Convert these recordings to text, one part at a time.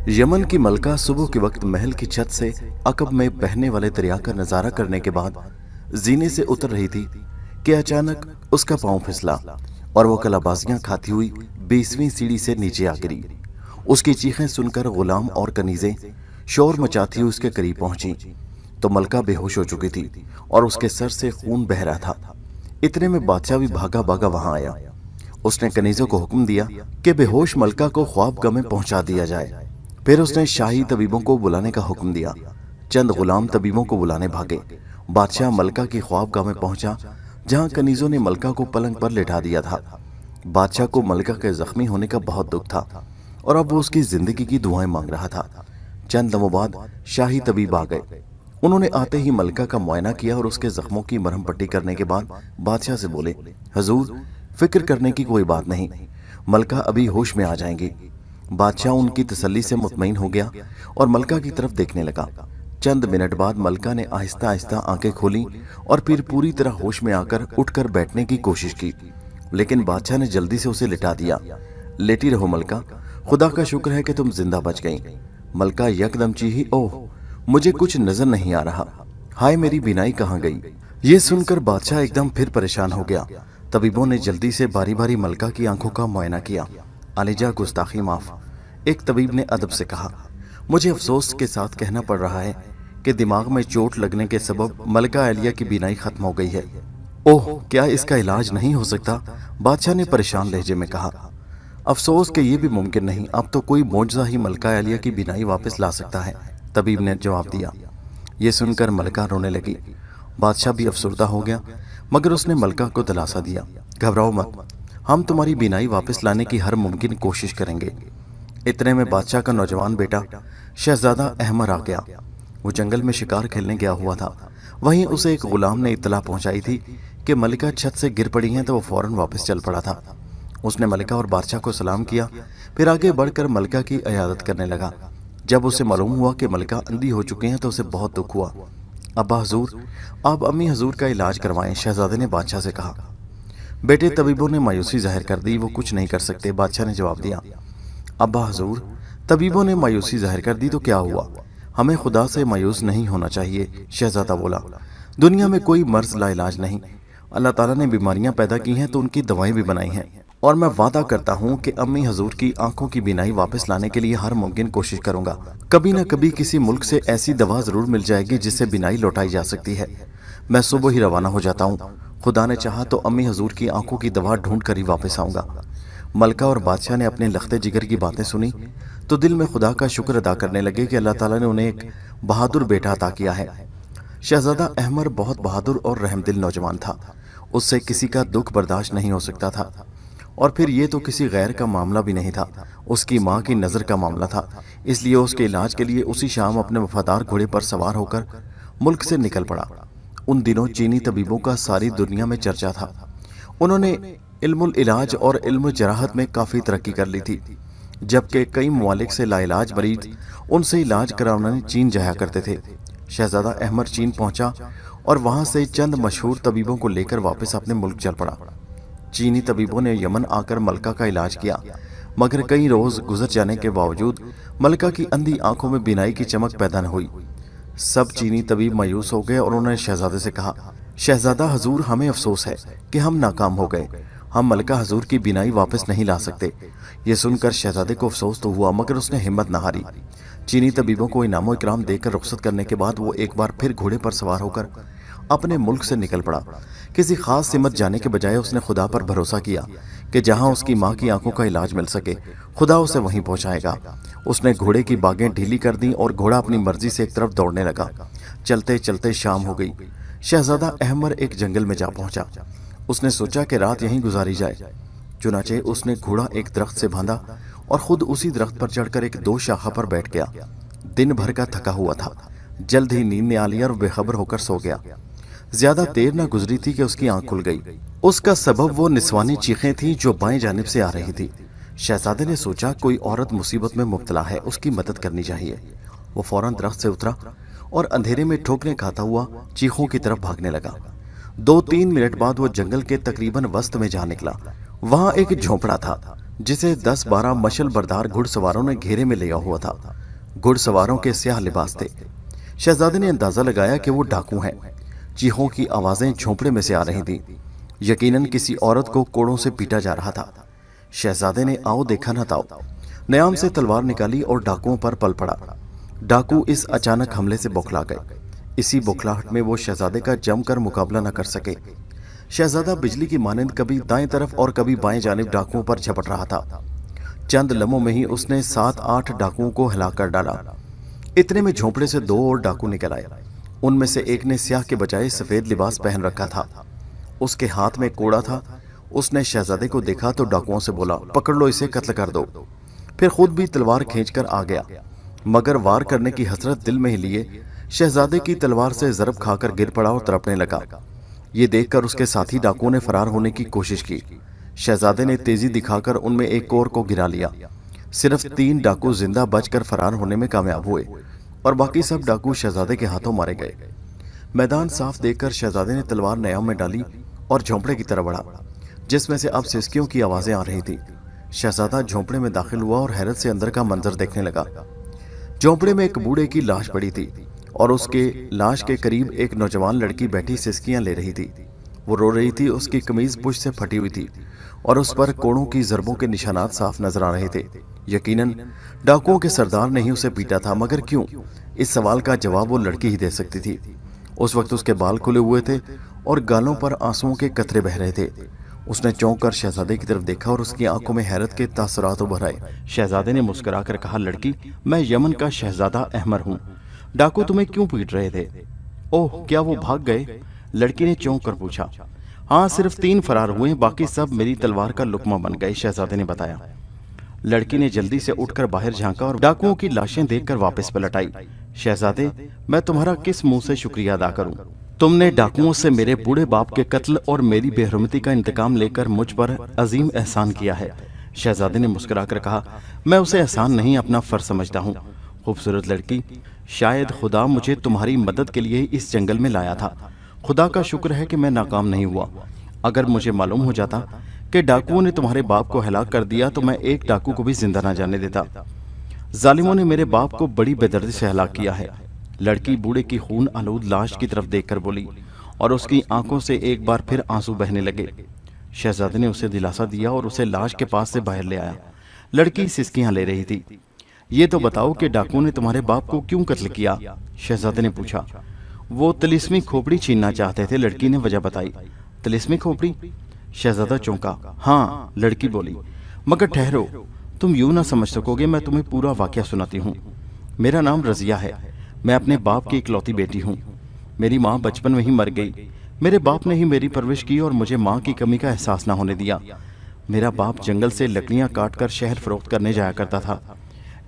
Yemen की मलका सुबह के वक्त महल की छत से अकब में बहने वाले दरिया का नजारा करने के बाद जीने से उतर रही थी कि अचानक उसका पांव फिसला और वो कलाबाजियां खाती हुई 20वीं सीढ़ी से नीचे आ गिरी। उसकी चीखें सुनकर गुलाम और कनीजें शोर मचाती हुई उसके करीब पहुंची तो मलका बेहोश हो चुकी थी और उसके सर से खून बह रहा था। इतने में बादशाह भी भागा भागा वहां आया। उसने कनीजों को हुक्म दिया कि बेहोश मलका को ख्वाबगाह में पहुंचा दिया जाए। फिर उसने शाही तबीबों को बुलाने का हुक्म दिया। चंद गुलाम तबीबों को बुलाने भागे। बादशाह मलका की ख्वाबगाह में पहुंचा जहां कनीजों ने मलका को पलंग पर लिटा दिया था। बादशाह को मलका के जख्मी होने का बहुत दुख था और अब वो उसकी जिंदगी की दुआएं मांग रहा था। चंद लम्हों बाद शाही तबीब आ गए। उन्होंने आते ही मलका का मुआयना किया और उसके जख्मों की मरहम पट्टी करने के बाद बादशाह से बोले, हुजूर, फिक्र करने की कोई बात नहीं, मलका अभी होश में आ जाएंगी। बादशाह उनकी तसल्ली से मुतमईन हो गया और मलका की तरफ देखने लगा। चंद मिनट बाद मलका ने आहिस्ता आहिस्ता आंखें खोली और फिर पूरी तरह होश में आकर उठकर बैठने की कोशिश की, लेकिन बादशाह ने जल्दी से उसे लिटा दिया। लेटी रहो मलका, खुदा का शुक्र है कि तुम जिंदा बच गई। मलका यकदम चीही, ओह, मुझे कुछ नजर नहीं आ रहा, हाय मेरी बीनाई कहाँ गई। ये सुनकर बादशाह एकदम फिर परेशान हो गया। तबीबों ने जल्दी से बारी बारी मलका की आंखों का मुआयना किया। अलीजा, गुस्ताखी माफ, एक तबीब ने अदब से कहा। मुझे अफसोस के साथ कहना पड़ रहा है कि दिमाग में चोट लगने के सबब मलका आलिया की बीनाई खत्म हो गई है। ओह, क्या इसका इलाज नहीं हो सकता? बादशाह ने परेशान लहजे में कहा। अफसोस कि ये भी मुमकिन नहीं, अब तो कोई मौजज़ा ही मलका आलिया की बीनाई वापस ला सकता है, तबीब ने जवाब दिया। ये सुनकर मलका रोने लगी। बादशाह भी अफसरदा हो गया, मगर उसने मलका को दिलासा दिया, घबराओ मत, हम तुम्हारी बीनाई वापस लाने की हर मुमकिन कोशिश करेंगे। इतने में बादशाह का नौजवान बेटा शहजादा अहमर आ गया। वो जंगल में शिकार खेलने गया हुआ था। वहीं उसे एक गुलाम ने इत्तला पहुंचाई थी कि मलिका छत से गिर पड़ी हैं, तो वो फौरन वापस चल पड़ा था। उसने मलिका और बादशाह को सलाम किया, फिर आगे बढ़कर मलिका की इयादत करने लगा। जब उसे मालूम हुआ कि मलिका अंधी हो चुकी हैं तो उसे बहुत दुख हुआ। अब्बा हजूर, आप अम्मी हजूर का इलाज करवाएं, शहजादे ने बादशाह से कहा। बेटे, तबीबों ने मायूसी जाहिर कर दी, वो कुछ नहीं कर सकते, बादशाह ने जवाब दिया। अब्बा हजूर, तबीबों ने मायूसी जाहिर कर दी तो क्या हुआ, हमें खुदा से मायूस नहीं होना चाहिए, शहजादा बोला। दुनिया में कोई मर्ज लाइलाज नहीं, अल्लाह ताला ने बीमारियां पैदा की हैं तो उनकी दवाएं भी बनाई हैं, और मैं वादा करता हूं कि अम्मी हजूर की आंखों की बीनाई वापस लाने के लिए हर मुमकिन कोशिश करूंगा। कभी न कभी किसी मुल्क से ऐसी दवा जरूर मिल जाएगी जिससे बीनाई लौटाई जा सकती है। मैं सुबह ही रवाना हो जाता हूँ, खुदा ने चाहा तो अम्मी हजूर की आंखों की दवा ढूंढ कर ही वापस आऊंगा। मलका और बादशाह ने अपने लखते जिगर की बातें सुनी तो दिल में खुदा का शुक्र अदा करने लगे कि अल्लाह ताला ने उन्हें एक बहादुर बेटा अता किया है। शहजादा अहमर बहुत बहादुर और रहमदिल नौजवान था। उससे किसी का दुख बर्दाश्त नहीं हो सकता था, और फिर ये तो किसी गैर का मामला भी नहीं था, उसकी माँ की नज़र का मामला था। इसलिए उसके इलाज के लिए उसी शाम अपने वफादार घोड़े पर सवार होकर मुल्क से निकल पड़ा। उन दिनों चीनी तबीबों का सारी दुनिया में चर्चा था। उन्होंने इल्मुल इलाज और इल्म जराहत में काफ़ी तरक्की कर ली थी, जबकि कई ममालिक से लाइलाज मरीज उनसे इलाज कराने चीन जाया करते थे। शहजादा अहमर चीन पहुंचा और वहां से चंद मशहूर तबीबों को लेकर वापस अपने मुल्क चल पड़ा। चीनी तबीबों ने यमन आकर मलका का इलाज किया, मगर कई रोज गुजर जाने के बावजूद मलका की अंधी आंखों में बीनाई की चमक पैदा न हुई। सब चीनी तबीब मायूस हो गए और उन्होंने शहजादे से कहा, शहजादा हजूर, हमें अफसोस है कि हम नाकाम हो गए, हम मलका हजूर की बीनाई वापस नहीं ला सकते। ये सुनकर शहजादे को अफसोस तो हुआ, मगर उसने हिम्मत न हारी। चीनी तबीबों को इनामो इकराम देकर रुखसत करने के बाद वो एक बार फिर घोड़े पर सवार होकर अपने मुल्क से निकल पड़ा। किसी खास सिमत जाने के बजाय उसने खुदा पर भरोसा किया कि जहां उसकी माँ की आंखों का इलाज मिल सके, खुदा उसे वहीं पहुंचाएगा। उसने घोड़े की बागें ढीली कर दी और घोड़ा अपनी मर्जी से एक तरफ दौड़ने लगा। चलते चलते शाम हो गई। शहजादा अहमर एक जंगल में जा पहुंचा। उसने सोचा कि रात यहीं गुजारी जाए। चुनाचे उसने घोड़ा एक दरख्त से बांधा और खुद उसी दरख्त पर चढ़कर एक दो शाखा पर बैठ गया। दिन भर का थका हुआ था, जल्द ही नींद में आ लिया और बेखबर होकर सो गया। ज्यादा देर न गुजरी थी कि उसकी आंख खुल गई। उसका सबब वो निस्वानी चीखें थीं जो बाएं जानिब से आ रही थी। शहजादे ने सोचा कोई औरत मुसीबत में मुब्तला है, उसकी मदद करनी चाहिए। वो फौरन दरख्त से उतरा और अंधेरे में ठोकरें खाता हुआ चीखों की तरफ भागने लगा। 2-3 मिनट बाद वो जंगल के तकरीबन वस्त में जा निकला। वहां एक झोंपड़ा था। जिसे 10-12 मशल बरदार घुड़सवारों ने घेरे में लिया हुआ था। घुड़सवारों के स्याह लिबास थे। शहजादे ने अंदाजा लगाया कि वो डाकू हैं। चीखों की आवाजें झोंपड़े में से आ रही थीं। यकीनन किसी औरत को कोड़ों से पीटा जा रहा था। शहजादे ने आओ देखा न ताओ न्याम से तलवार निकाली और डाकुओं पर पल पड़ा। डाकू इस अचानक हमले से बौखला गए। इसी बौखलाहट में वो शहजादे का जमकर मुकाबला न कर सके। शहजादा बिजली की मानंद कभी दाएं तरफ और कभी बाएं जानिब डाकुओं पर झपट रहा था। चंद लम्हों में ही उसने 7-8 डाकुओं को हिलाकर डाला। इतने में झोंपड़े से 2 और डाकू निकल आए। उनमें से एक ने स्याह के बजाय सफेद लिबास पहन रखा था। उसके हाथ में कोड़ा था। उसने शहजादे को देखा तो डाकुओं से बोला, पकड़ लो इसे, कत्ल कर दो। फिर खुद भी तलवार खींचकर आ गया, मगर वार करने की हसरत दिल में ही लिए शहजादे की तलवार से जरब खाकर गिर पड़ा और तड़पने लगा। ये देखकर उसके साथी डाकुओं ने फरार होने की कोशिश की। शहजादे ने तेजी दिखाकर उनमें एक और को गिरा लिया। सिर्फ 3 डाकू जिंदा बचकर फरार होने में कामयाब हुए और बाकी सब डाकू शहजादे के हाथों मारे गए। मैदान साफ देखकर शहजादे ने तलवार न्याम में डाली और झोंपड़े की तरफ बढ़ा, जिसमें से अब सिसकियों की आवाजें आ रही थी। शहजादा झोंपड़े में दाखिल हुआ और हैरत से अंदर का मंजर देखने लगा। झोंपड़े में एक बूढ़े की लाश पड़ी थी और उसके लाश के करीब एक नौजवान लड़की बैठी सिसकियां ले रही थी। वो रो रही थी। उसकी कमीज पुश से फटी हुई थी और उस पर कोड़ों की जरबों के निशानात साफ नजर आ रहे थे। यकीनन डाकुओं के सरदार ने ही उसे पीटा था, मगर क्यों? इस सवाल का जवाब वो लड़की ही दे सकती थी। उस वक्त उसके बाल खुले हुए थे और गालों पर आंसुओं के कतरे बह रहे थे। उसने चौंक कर शहजादे की तरफ देखा और उसकी आंखों में हैरत के तासुरात उभर आए। शहजादे ने मुस्कुराकर कहा, लड़की, मैं यमन का शहजादा अहमर हूँ। डाकू तुम्हें क्यों पीट रहे थे? ओह, क्या वो भाग गए? लड़की ने चौंक कर पूछा। हाँ, सिर्फ 3 फरार हुए, बाकी सब मेरी तलवार का लुकमा बन गए, शहजादे ने बताया। लड़की ने जल्दी से उठकर बाहर झांका और डाकुओं की लाशें देखकर वापस पलट आई। शहजादे, मैं तुम्हारा किस मुंह से शुक्रिया अदा करूं? तुमने डाकुओं से मेरे बूढ़े बाप के कत्ल और मेरी बेहरमती का इंतकाम लेकर मुझ पर अजीम एहसान किया है। शहजादे ने मुस्कुराकर कहा, मैं उसे एहसान नहीं, अपना फर्ज समझता हूँ। खूबसूरत लड़की, शायद खुदा मुझे तुम्हारी मदद के लिए इस जंगल में लाया था। खुदा का शुक्र है कि मैं नाकाम नहीं हुआ। अगर मुझे मालूम हो जाता कि डाकुओं ने तुम्हारे बाप को हलाक कर दिया तो मैं एक डाकू को भी जिंदा न जाने देता। जालिमों ने मेरे बाप को बड़ी बेदर्दी से हलाक किया है। लड़की बूढ़े की खून आलूद लाश की तरफ देखकर बोली और उसकी आंखों से एक बार फिर आंसू बहने लगे। शहजादे ने उसे दिलासा दिया और उसे लाश के पास से बाहर ले आया। लड़की सिसकियां ले रही थी। ये तो बताओ कि डाकुओं ने तुम्हारे बाप को क्यों कत्ल किया? शहजादे ने पूछा। वो तिलिस्मी खोपड़ी छीनना चाहते थे, लड़की ने वजह बताई। तिलिस्मी खोपड़ी? शहजादा चौंका। हाँ, लड़की बोली, मगर ठहरो, तुम यूं ना समझ सकोगे, मैं तुम्हें पूरा वाकया सुनाती हूँ। मेरा नाम रजिया है। मैं अपने बाप की इकलौती बेटी हूँ। मेरी माँ बचपन में ही मर गई। मेरे बाप ने ही मेरी परवरिश की और मुझे माँ की कमी का एहसास ना होने दिया। मेरा बाप जंगल से लकड़ियाँ काट कर शहर फरोख्त करने जाया करता था।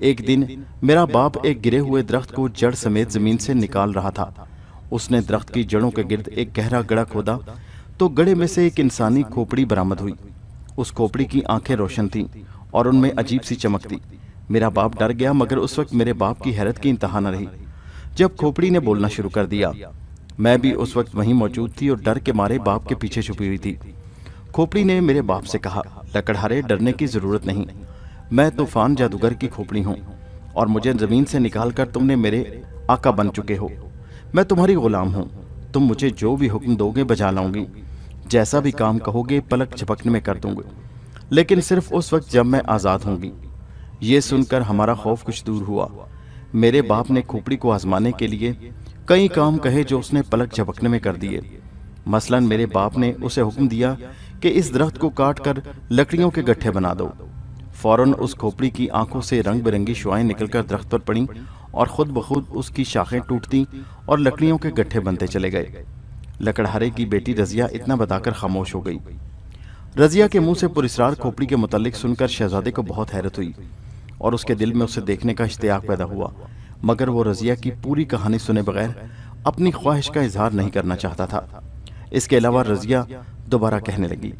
एक दिन मेरा बाप एक गिरे हुए दरख्त को जड़ समेत जमीन से निकाल रहा था। उसने दरख्त की जड़ों के गिर्द एक गहरा गड़ा खोदा तो गड़े में से एक इंसानी खोपड़ी बरामद हुई। उस खोपड़ी की आंखें रोशन थीं और उनमें अजीब सी चमक थी। मेरा बाप डर गया, मगर उस वक्त मेरे बाप की हैरत की इंतहा न रही जब खोपड़ी ने बोलना शुरू कर दिया। मैं भी उस वक्त वहीं मौजूद थी और डर के मारे बाप के पीछे छुपी हुई थी। खोपड़ी ने मेरे बाप से कहा, लकड़हारे, डरने की जरूरत नहीं। मैं तूफान जादूगर की खोपड़ी हूँ और मुझे जमीन से निकालकर तुमने मेरे आका बन चुके हो। मैं तुम्हारी गुलाम हूँ। तुम मुझे जो भी हुक्म दोगे बजा लाऊंगी। जैसा भी काम कहोगे पलक झपकने में कर दूंगी, लेकिन सिर्फ उस वक्त जब मैं आज़ाद होंगी। ये सुनकर हमारा खौफ कुछ दूर हुआ। मेरे बाप ने खोपड़ी को आजमाने के लिए कई काम कहे जो उसने पलक झपकने में कर दिए। मसलन मेरे बाप ने उसे हुक्म दिया कि इस दरख्त को काट कर लकड़ियों के गट्ठे बना दो। फौरन उस खोपड़ी की आंखों से रंग बिरंगी शुआएं निकलकर दरख्त पर पड़ीं और खुद बखुद उसकी शाखें टूटती और लकड़ियों के गट्ठे बनते चले गए। लकड़हारे की बेटी रजिया इतना बताकर खामोश हो गई। रजिया के मुंह से पुरस्रार खोपड़ी के मुतालिक सुनकर शहजादे को बहुत हैरत हुई और उसके दिल में उसे देखने का इश्तियाक पैदा हुआ, मगर वो रजिया की पूरी कहानी सुने बगैर अपनी ख्वाहिश का इजहार नहीं करना चाहता था। इसके अलावा रजिया दोबारा कहने लगी,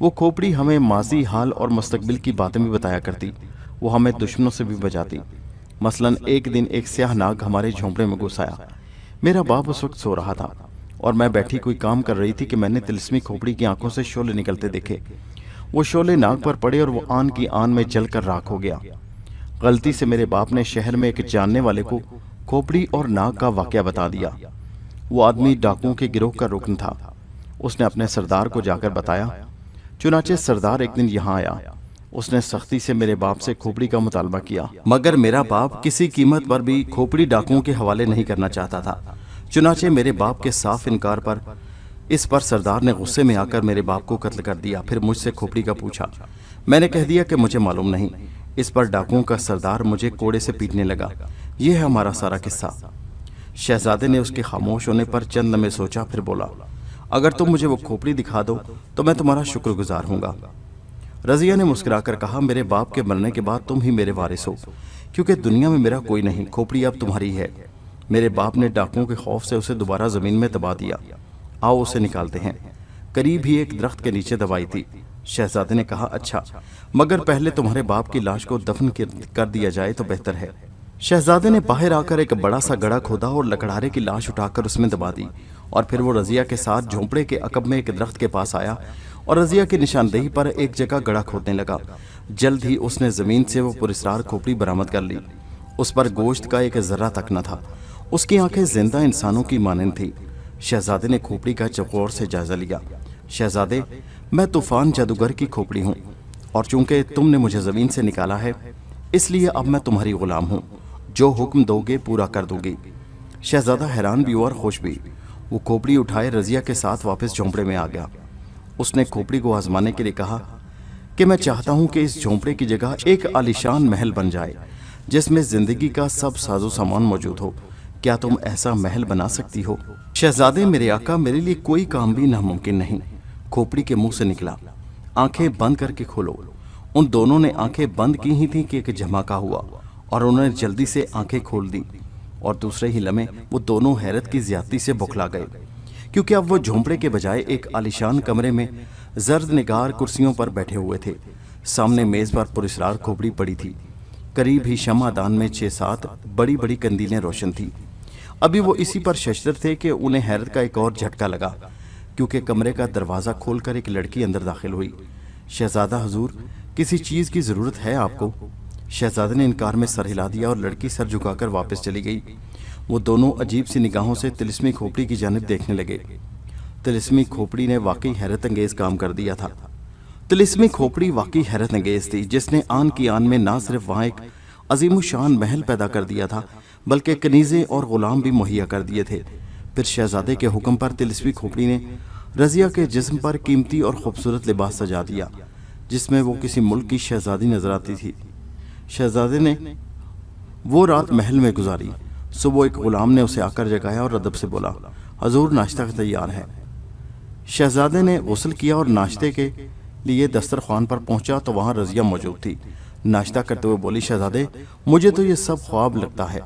वो खोपड़ी हमें माजी, हाल और मुस्तकबिल की बातें भी बताया करती। वो हमें दुश्मनों से भी बचाती। मसलन एक दिन एक स्याह नाग हमारे झोंपड़े में घुस आया। मेरा बाप उस वक्त सो रहा था और मैं बैठी कोई काम कर रही थी कि मैंने तिलिस्मी खोपड़ी की आंखों से शोले निकलते देखे। वो शोले नाक पर पड़े और वो आन की आन में जलकर राख हो गया। गलती से मेरे बाप ने शहर में एक जानने वाले को खोपड़ी और नाक का वाकया बता दिया। वो आदमी डाकुओं के गिरोह का रुकन था। उसने अपने सरदार को जाकर बताया। चुनाचे सरदार एक दिन यहाँ आया। उसने सख्ती से मेरे बाप से खोपड़ी का मुतालबा किया, मगर मेरा बाप किसी कीमत पर भी खोपड़ी डाकुओं के हवाले नहीं करना चाहता था। चुनाचे मेरे बाप के साफ इनकार पर इस पर सरदार ने गुस्से में आकर मेरे बाप को कत्ल कर दिया। फिर मुझसे खोपड़ी का पूछा। मैंने कह दिया कि मुझे मालूम नहीं। इस पर डाकुओं का सरदार मुझे कोड़े से पीटने लगा। यह है हमारा सारा किस्सा। शहजादे ने उसके खामोश होने पर चंद लम्हे सोचा, फिर बोला, अगर तुम मुझे वो खोपड़ी दिखा दो तो मैं तुम्हारा शुक्रगुजार हूँगा। रजिया ने मुस्कुराकर कहा, मेरे बाप के मरने के बाद तुम ही मेरे वारिस हो, क्योंकि दुनिया में मेरा कोई नहीं। खोपड़ी अब तुम्हारी है। मेरे बाप ने डाकुओं के खौफ से उसे दोबारा जमीन में दबा दिया। आओ उसे निकालते हैं। करीब ही एक दरख्त के नीचे दबाई थी। शहजादे ने कहा, अच्छा, मगर पहले तुम्हारे बाप की लाश को दफन कर दिया जाए तो बेहतर है। शहजादे ने बाहर आकर एक बड़ा सा गड्ढा खोदा और लकड़हारे की लाश उठाकर उसमें दबा दी, और फिर वो रजिया के साथ झोंपड़े के अकब में एक दरख्त के पास आया और रजिया की निशानदेही पर एक जगह गड्ढा खोदने लगा। जल्द ही उसने जमीन से वो पुरस्रार खोपड़ी बरामद कर ली। उस पर गोश्त का एक जर्रा तक न था। उसकी आंखें जिंदा इंसानों की मानंद थी। शहजादे ने खोपड़ी का चौकोर से जायजा लिया। शहजादे, मैं तूफान जादूगर की खोपड़ी हूँ, और चूंकि तुमने मुझे जमीन से निकाला है इसलिए अब मैं तुम्हारी गुलाम हूँ। जो हुक्म दोगे पूरा कर दूंगी। शहजादा हैरान भी हुआ और खुश भी। वो खोपड़ी उठाए रजिया के साथ वापस झोंपड़े में आ गया। उसने खोपड़ी को आजमाने के लिए कहा कि मैं चाहता हूं कि इस झोंपड़े की जगह एक आलीशान महल बन जाए जिसमें जिंदगी का सब साजो सामान मौजूद हो। क्या तुम ऐसा महल बना सकती हो? शहजादे, मेरे आका, मेरे लिए कोई काम भी नामुमकिन नहीं। खोपड़ी के मुंह से निकला, आंखें बंद करके खोलो। उन दोनों ने आंखें बंद की ही थी कि एक झमाका हुआ और उन्होंने जल्दी से आंखें खोल दी, और दूसरे ही लम्हे वो दोनों हैरत की ज्यादती से बौखला गए, क्योंकि अब वो झोंपड़े के बजाय एक आलीशान कमरे में जर्द निगार कुर्सियों पर बैठे हुए थे। सामने मेज पर पुरस्रार खोपड़ी पड़ी थी। करीब ही शमादान में 6-7 बड़ी बड़ी कंदीलें रोशन थी। अभी वो इसी पर शशर थे कि उन्हें हैरत का एक और झटका लगा, क्योंकि कमरे का दरवाज़ा खोलकर एक लड़की अंदर दाखिल हुई। शहजादा हुजूर, किसी चीज़ की ज़रूरत है आपको? शहजादे ने इनकार में सर हिला दिया और लड़की सर झुकाकर वापस चली गई। वो दोनों अजीब सी निगाहों से तिलिस्मी खोपड़ी की जानिब देखने लगे। तिलिस्मी खोपड़ी ने वाकई हैरत अंगेज काम कर दिया था। तिलिस्मी खोपड़ी वाकई हैरत अंगेज थी, जिसने आन की आन में ना सिर्फ वहाँ एक अजीमुशान महल पैदा कर दिया था, बल्कि कनीज़े और गुलाम भी मुहैया कर दिए थे। फिर शहजादे के हुक्म पर तिलिस्मी खोपड़ी ने रजिया के जिस्म पर कीमती और खूबसूरत लिबास सजा दिया, जिसमें वो किसी मुल्क की शहजादी नजर आती थी। शहजादे ने वो रात महल में गुजारी। सुबह एक गुलाम ने उसे आकर जगाया और अदब से बोला, हजूर, नाश्ता तैयार है। शहजादे ने गुस्ल किया और नाश्ते के लिए दस्तरखान पर पहुंचा तो वहां रजिया मौजूद थी। नाश्ता करते हुए बोली, शहजादे, मुझे तो ये सब ख्वाब लगता है।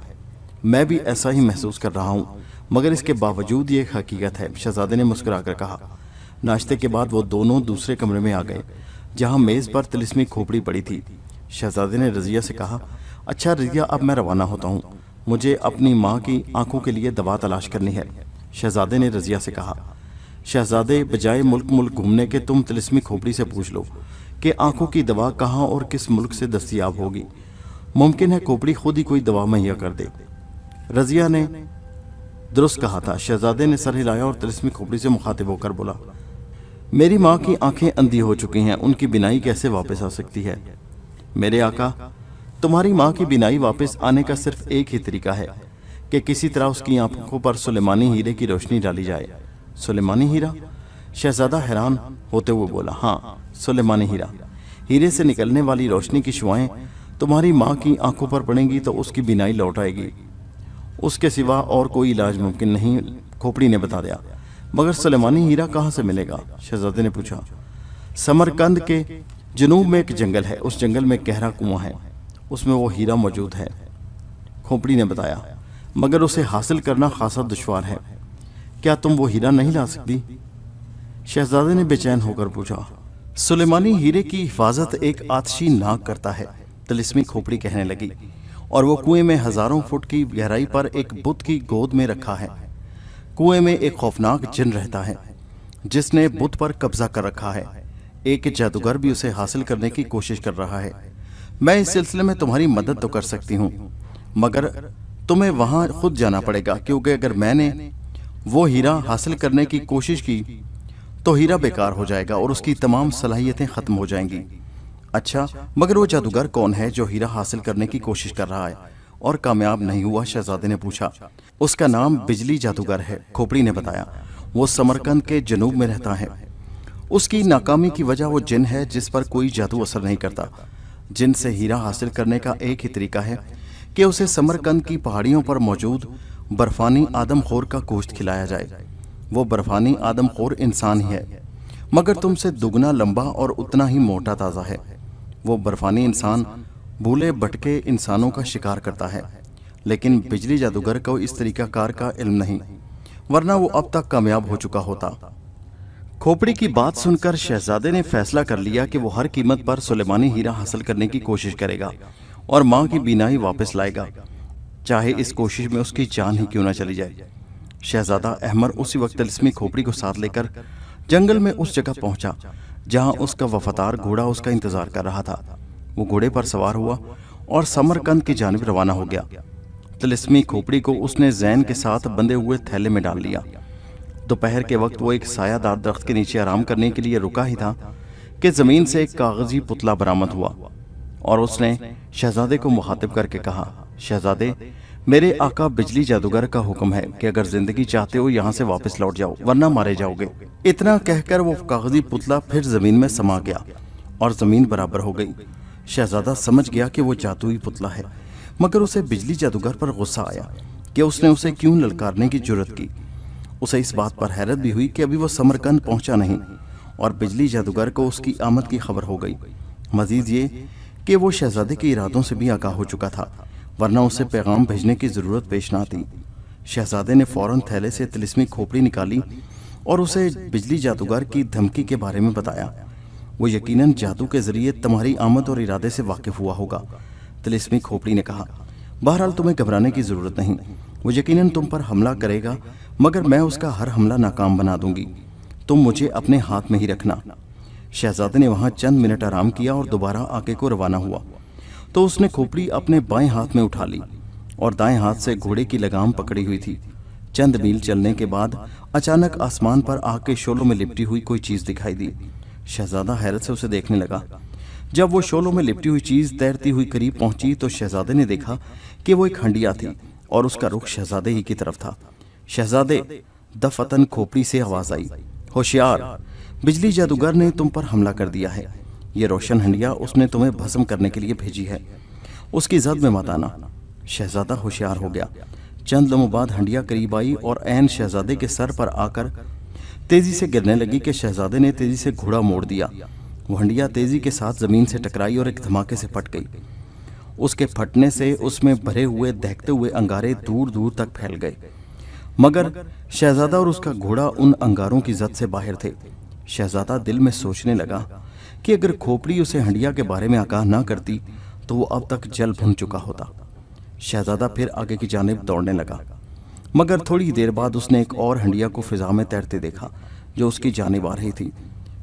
मैं भी ऐसा ही महसूस कर रहा हूँ, मगर इसके बावजूद ये एक हकीकत है। शहजादे ने मुस्कुराकर कहा। नाश्ते के बाद वो दोनों दूसरे कमरे में आ गए, जहाँ मेज़ पर तिलिस्मी खोपड़ी पड़ी थी। शहजादे ने रजिया से कहा, अच्छा रजिया, अब मैं रवाना होता हूँ। मुझे अपनी माँ की आंखों के लिए दवा तलाश करनी है। शहजादे ने रजिया से कहा। शहजादे, बजाय मुल्क मुल्क घूमने के तुम तिलिस्मी खोपड़ी से पूछ लो कि आंखों की दवा कहाँ और किस मुल्क से दस्तयाब होगी। मुमकिन है खोपड़ी खुद ही कोई दवा मुहैया कर दे। रजिया ने दुरुस्त कहा था। शहजादे ने सर हिलाया और तिलिस्मी खोपड़ी से मुखातिब होकर बोला, मेरी माँ की आंखें अंधी हो चुकी हैं, उनकी बिनाई कैसे वापस आ सकती है? मेरे आका, तुम्हारी माँ की बिनाई वापस आने का सिर्फ एक ही तरीका है कि किसी तरह उसकी आंखों पर सुलेमानी हीरे की रोशनी डाली जाए। सुलेमानी हीरा? शहजादा हैरान होते हुए बोला, हाँ, सुलेमानी हीरा। हीरे से निकलने वाली रोशनी की शुआएं तुम्हारी माँ की आंखों पर पड़ेंगी तो उसकी बिनाई लौट आएगी। उसके सिवा और कोई इलाज मुमकिन नहीं, खोपड़ी ने बता दिया। मगर सुलेमानी हीरा कहाँ से मिलेगा? शहजादे ने पूछा। समरकंद के जनूब में एक जंगल है, उस जंगल में गहरा कुआं है, उसमें वो हीरा मौजूद है, खोपड़ी ने बताया। मगर उसे हासिल करना खासा दुश्वार है। क्या तुम वो हीरा नहीं ला सकती? शहजादे ने बेचैन होकर पूछा। सुलेमानी हीरे की हिफाजत एक आतशी नाग करता है, तिलिस्मी खोपड़ी कहने लगी, और वो कुएं में हजारों फुट की गहराई पर एक बुत की गोद में रखा है। कुएं में एक खौफनाक जिन रहता है जिसने बुत पर कब्जा कर रखा है। ایک جادوگر بھی اسے حاصل کرنے کی کوشش کر رہا ہے۔ میں اس سلسلے میں تمہاری مدد تو کر سکتی ہوں، مگر تمہیں وہاں خود جانا پڑے گا، کیونکہ اگر میں نے وہ ہیرا حاصل کرنے کی کوشش کی تو ہیرا بیکار ہو جائے گا اور اس کی تمام صلاحیتیں ختم ہو جائیں گی۔ اچھا، مگر وہ جادوگر کون ہے جو ہیرا حاصل کرنے کی کوشش کر رہا ہے اور کامیاب نہیں ہوا؟ شہزادے نے پوچھا۔ اس کا نام بجلی جادوگر ہے، کھوپڑی نے بتایا۔ وہ سمرقند کے جنوب میں رہتا ہے۔ اس کی ناکامی کی وجہ وہ جن ہے جس پر کوئی جادو اثر نہیں کرتا۔ جن سے ہیرا حاصل کرنے کا ایک ہی طریقہ ہے کہ اسے سمرقند کی پہاڑیوں پر موجود برفانی آدم خور کا گوشت کھلایا جائے۔ وہ برفانی آدم خور انسان ہی ہے، مگر تم سے دگنا لمبا اور اتنا ہی موٹا تازہ ہے۔ وہ برفانی انسان بھولے بھٹکے انسانوں کا شکار کرتا ہے، لیکن بجلی جادوگر کو اس طریقہ کار کا علم نہیں، ورنہ وہ اب تک کامیاب ہو چکا ہوتا۔ کھوپڑی کی بات سن کر شہزادے نے فیصلہ کر لیا کہ وہ ہر قیمت پر سلیمانی ہیرا حاصل کرنے کی کوشش کرے گا اور ماں کی بینائی واپس لائے گا، چاہے اس کوشش میں اس کی جان ہی کیوں نہ چلی جائے۔ شہزادہ احمر اسی وقت طلسمی کھوپڑی کو ساتھ لے کر جنگل میں اس جگہ پہنچا جہاں اس کا وفادار گھوڑا اس کا انتظار کر رہا تھا۔ وہ گھوڑے پر سوار ہوا اور سمرقند کی جانب روانہ ہو گیا۔ طلسمی کھوپڑی کو اس نے زین کے ساتھ بندھے ہوئے تھیلے میں ڈال لیا۔ دوپہر کے وقت وہ ایک سایہ دار درخت کے نیچے آرام کرنے کے لیے رکا ہی تھا کہ زمین سے ایک کاغذی پتلا برآمد ہوا اور اس نے شہزادے کو مخاطب کر کے کہا، شہزادے، میرے آقا بجلی جادوگر کا حکم ہے کہ اگر زندگی چاہتے ہو یہاں سے واپس لوٹ جاؤ، ورنہ مارے جاؤ گے۔ اتنا کہہ کر وہ کاغذی پتلا پھر زمین میں سما گیا اور زمین برابر ہو گئی۔ شہزادہ سمجھ گیا کہ وہ جادوئی پتلا ہے، مگر اسے بجلی جادوگر پر غصہ آیا کہ اس نے اسے کیوں للکارنے کی جرت کی۔ اسے اس بات پر حیرت بھی ہوئی کہ ابھی وہ سمرقند پہنچا نہیں اور بجلی جادوگر کو اس کی آمد کی خبر ہو گئی۔ مزید یہ کہ وہ شہزادے کے ارادوں سے بھی آگاہ ہو چکا تھا، ورنہ اسے پیغام بھیجنے کی ضرورت پیش نہ آتی۔ شہزادے نے فوراً تھیلے سے طلسمی کھوپڑی نکالی اور اسے بجلی جادوگر کی دھمکی کے بارے میں بتایا۔ وہ یقیناً جادو کے ذریعے تمہاری آمد اور ارادے سے واقف ہوا ہوگا، طلسمی کھوپڑی نے کہا۔ بہرحال تمہیں گھبرانے کی ضرورت نہیں، وہ یقیناً تم پر حملہ کرے گا، مگر میں اس کا ہر حملہ ناکام بنا دوں گی۔ تم مجھے اپنے ہاتھ میں ہی رکھنا۔ شہزادے نے وہاں چند منٹ آرام کیا اور دوبارہ آگے کو روانہ ہوا تو اس نے کھوپڑی اپنے بائیں ہاتھ میں اٹھا لی اور دائیں ہاتھ سے گھوڑے کی لگام پکڑی ہوئی تھی۔ چند میل چلنے کے بعد اچانک آسمان پر آگ کے شعلوں میں لپٹی ہوئی کوئی چیز دکھائی دی۔ شہزادہ حیرت سے اسے دیکھنے لگا۔ جب وہ شعلوں میں لپٹی ہوئی چیز تیرتی ہوئی قریب پہنچی تو شہزادے نے دیکھا کہ وہ ایک ہنڈیا تھی اور اس کا رخ شہزادے ہی کی طرف تھا۔ شہزادے، دفتن کھوپڑی سے آواز آئی، ہوشیار، بجلی جادوگر نے تم پر حملہ کر دیا ہے۔ یہ روشن ہنڈیا اس نے تمہیں بھسم کرنے کے لیے بھیجی ہے، اس کی زد میں مت آنا۔ شہزادہ ہوشیار ہو گیا۔ چند لمحوں بعد ہنڈیا قریب آئی اور عین شہزادے کے سر پر آ کر تیزی سے گرنے لگی کہ شہزادے نے تیزی سے گھوڑا موڑ دیا۔ وہ ہنڈیا تیزی کے ساتھ زمین سے ٹکرائی اور ایک دھماکے سے پھٹ گئی۔ اس کے پھٹنے سے اس میں بھرے ہوئے دہکتے ہوئے انگارے دور دور تک پھیل گئے، مگر شہزادہ اور اس کا گھوڑا ان انگاروں کی زد سے باہر تھے۔ شہزادہ دل میں سوچنے لگا کہ اگر کھوپڑی اسے ہنڈیا کے بارے میں آگاہ نہ کرتی تو وہ اب تک جل بھن چکا ہوتا۔ شہزادہ پھر آگے کی جانب دوڑنے لگا، مگر تھوڑی دیر بعد اس نے ایک اور ہنڈیا کو فضا میں تیرتے دیکھا جو اس کی جانب آ رہی تھی۔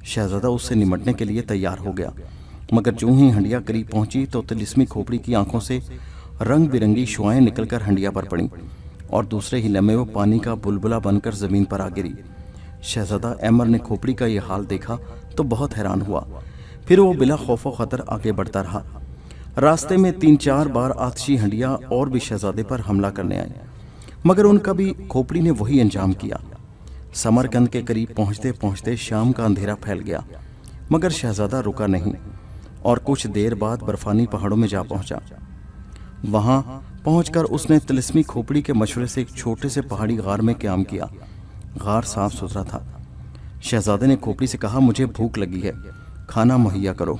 شہزادہ اس سے نمٹنے کے لیے تیار ہو گیا، مگر جو ہی ہنڈیا قریب پہنچی تو طلسمی کھوپڑی کی آنکھوں سے رنگ برنگی شعائیں نکل کر ہنڈیا پر پڑیں اور دوسرے ہی لمحے وہ پانی کا بلبلا بن کر زمین پر آ گری۔ شہزادہ احمر نے کھوپڑی کا یہ حال دیکھا تو بہت حیران ہوا۔ پھر وہ بلا خوف و خطر آگے بڑھتا رہا۔ راستے میں 3-4 بار آتشی ہنڈیا اور بھی شہزادے پر حملہ کرنے آئے، مگر ان کا بھی کھوپڑی نے وہی انجام کیا۔ سمرقند کے قریب پہنچتے پہنچتے شام کا اندھیرا پھیل گیا، مگر شہزادہ رکا نہیں اور کچھ دیر بعد برفانی پہاڑوں میں جا پہنچا۔ وہاں پہنچ کر اس نے طلسمی کھوپڑی کے مشورے سے ایک چھوٹے سے پہاڑی غار میں قیام کیا۔ غار صاف ستھرا تھا۔ شہزادے نے کھوپڑی سے کہا، مجھے بھوک لگی ہے، کھانا مہیا کرو۔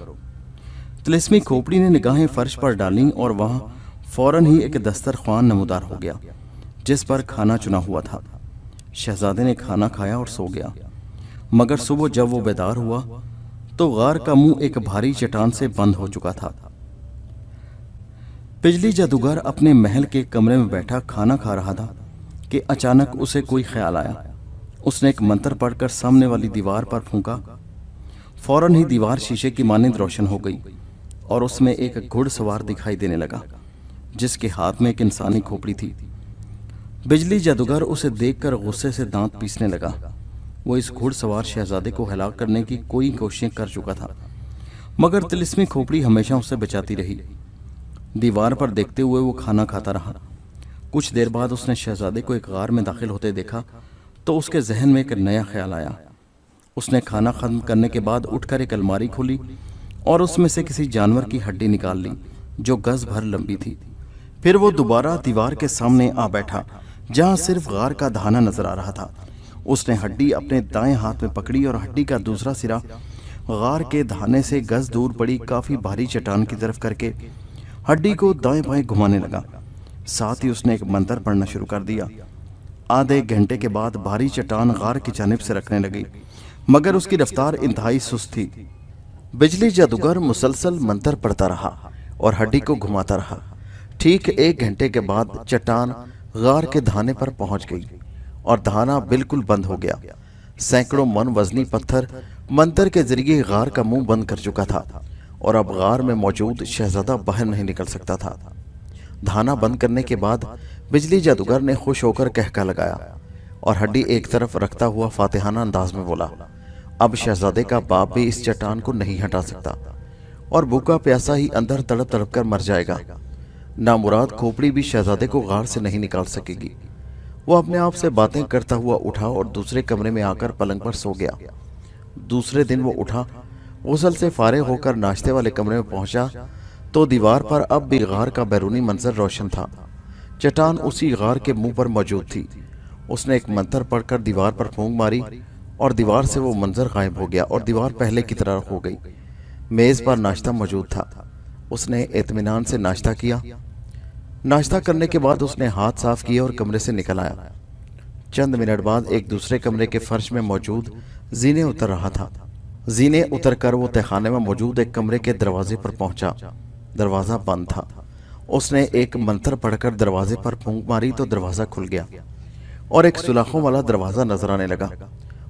طلسمی کھوپڑی نے نگاہیں فرش پر ڈالیں اور وہاں فوراً ہی ایک دسترخوان نمودار ہو گیا جس پر کھانا چنا ہوا تھا۔ شہزادے نے کھانا کھایا اور سو گیا، مگر صبح جب وہ بیدار ہوا تو غار کا منہ ایک بھاری چٹان سے بند ہو چکا تھا۔ بجلی جادوگر اپنے محل کے کمرے میں بیٹھا کھانا کھا رہا تھا کہ اچانک اسے کوئی خیال آیا۔ اس نے ایک منتر پڑھ کر سامنے والی دیوار پر پھونکا۔ फौरन ही दीवार शीशे की मानिंद रोशन हो गई और उसमें एक घुड़सवार दिखाई देने लगा जिसके हाथ में एक इंसानी खोपड़ी थी। बिजली जादूगर उसे देखकर गुस्से से दांत पीसने लगा। वो इस घुड़सवार शहजादे को हलाक करने की कोई कोशिशें कर चुका था, मगर तिलिस्मी खोपड़ी हमेशा उसे बचाती रही। दीवार पर देखते हुए वो खाना खाता रहा। कुछ देर बाद उसने शहजादे को एक गार में दाखिल होते देखा तो उसके जहन में एक नया ख्याल आया। उसने खाना खत्म करने के बाद उठकर एक अलमारी खोली और उसमें से किसी जानवर की हड्डी निकाल ली जो गज भर लंबी थी। फिर वो दोबारा दीवार के सामने आ बैठा जहां सिर्फ गार का धाना नजर आ रहा था। उसने हड्डी अपने दाएं हाथ में पकड़ी और हड्डी का दूसरा सिरा गार के धाने से गज दूर पड़ी काफी भारी चट्टान की तरफ करके हड्डी को दाएं बाएं घुमाने लगा। साथ ही उसने एक मंत्र पढ़ना शुरू कर दिया। आधे घंटे के बाद भारी चट्टान गार की जानिब से रखने लगी, मगर उसकी रफ्तार इंतहाई सुस्त थी। बिजली जादूगर मुसलसल मंत्र पढ़ता रहा और हड्डी को घुमाता रहा। ठीक 1 घंटे के बाद चट्टान गार के धाने पर पहुंच गई और धाना बिल्कुल बंद हो गया। सैकड़ों मन वजनी पत्थर मंत्र के जरिए गार का मुंह बंद कर चुका था और अब गार में मौजूद शहजादा बाहर नहीं निकल सकता था। धाना बंद करने के बाद बिजली जादूगर ने खुश होकर कहका लगाया और हड्डी एक तरफ रखता हुआ फातिहाना अंदाज में बोला, अब शहजादे का बाप भी इस चट्टान को नहीं हटा सकता और भूखा प्यासा ही अंदर तड़प तड़प कर मर जाएगा। नामुराद खोपड़ी भी शहजादे को गार से नहीं निकाल सकेगी। वो अपने आप से बातें करता हुआ उठा और दूसरे कमरे में आकर पलंग पर सो गया। दूसरे दिन वो उठा, गुस्ल से फारिग होकर नाश्ते वाले कमरे में पहुंचा तो दीवार पर अब भी गार का बैरूनी मंजर रोशन था। चट्टान उसी गार के मुंह पर मौजूद थी। उसने एक मंत्र पढ़कर दीवार पर फूंक मारी और दीवार से वो मंजर गायब हो गया और दीवार पहले की तरह हो गई। मेज पर नाश्ता मौजूद था। उसने इत्मीनान से नाश्ता किया। नाश्ता करने के बाद उसने हाथ साफ किए और कमरे से निकल आया। चंद मिनट बाद एक दूसरे कमरे के फर्श में मौजूद जीने उतर रहा था। जीने उतरकर वो तहखाने में मौजूद एक कमरे के दरवाजे पर पहुंचा। दरवाजा बंद था। उसने एक मंत्र पढ़कर दरवाजे पर फूंक मारी तो दरवाजा खुल गया और एक सुलाखों वाला दरवाजा नजर आने लगा।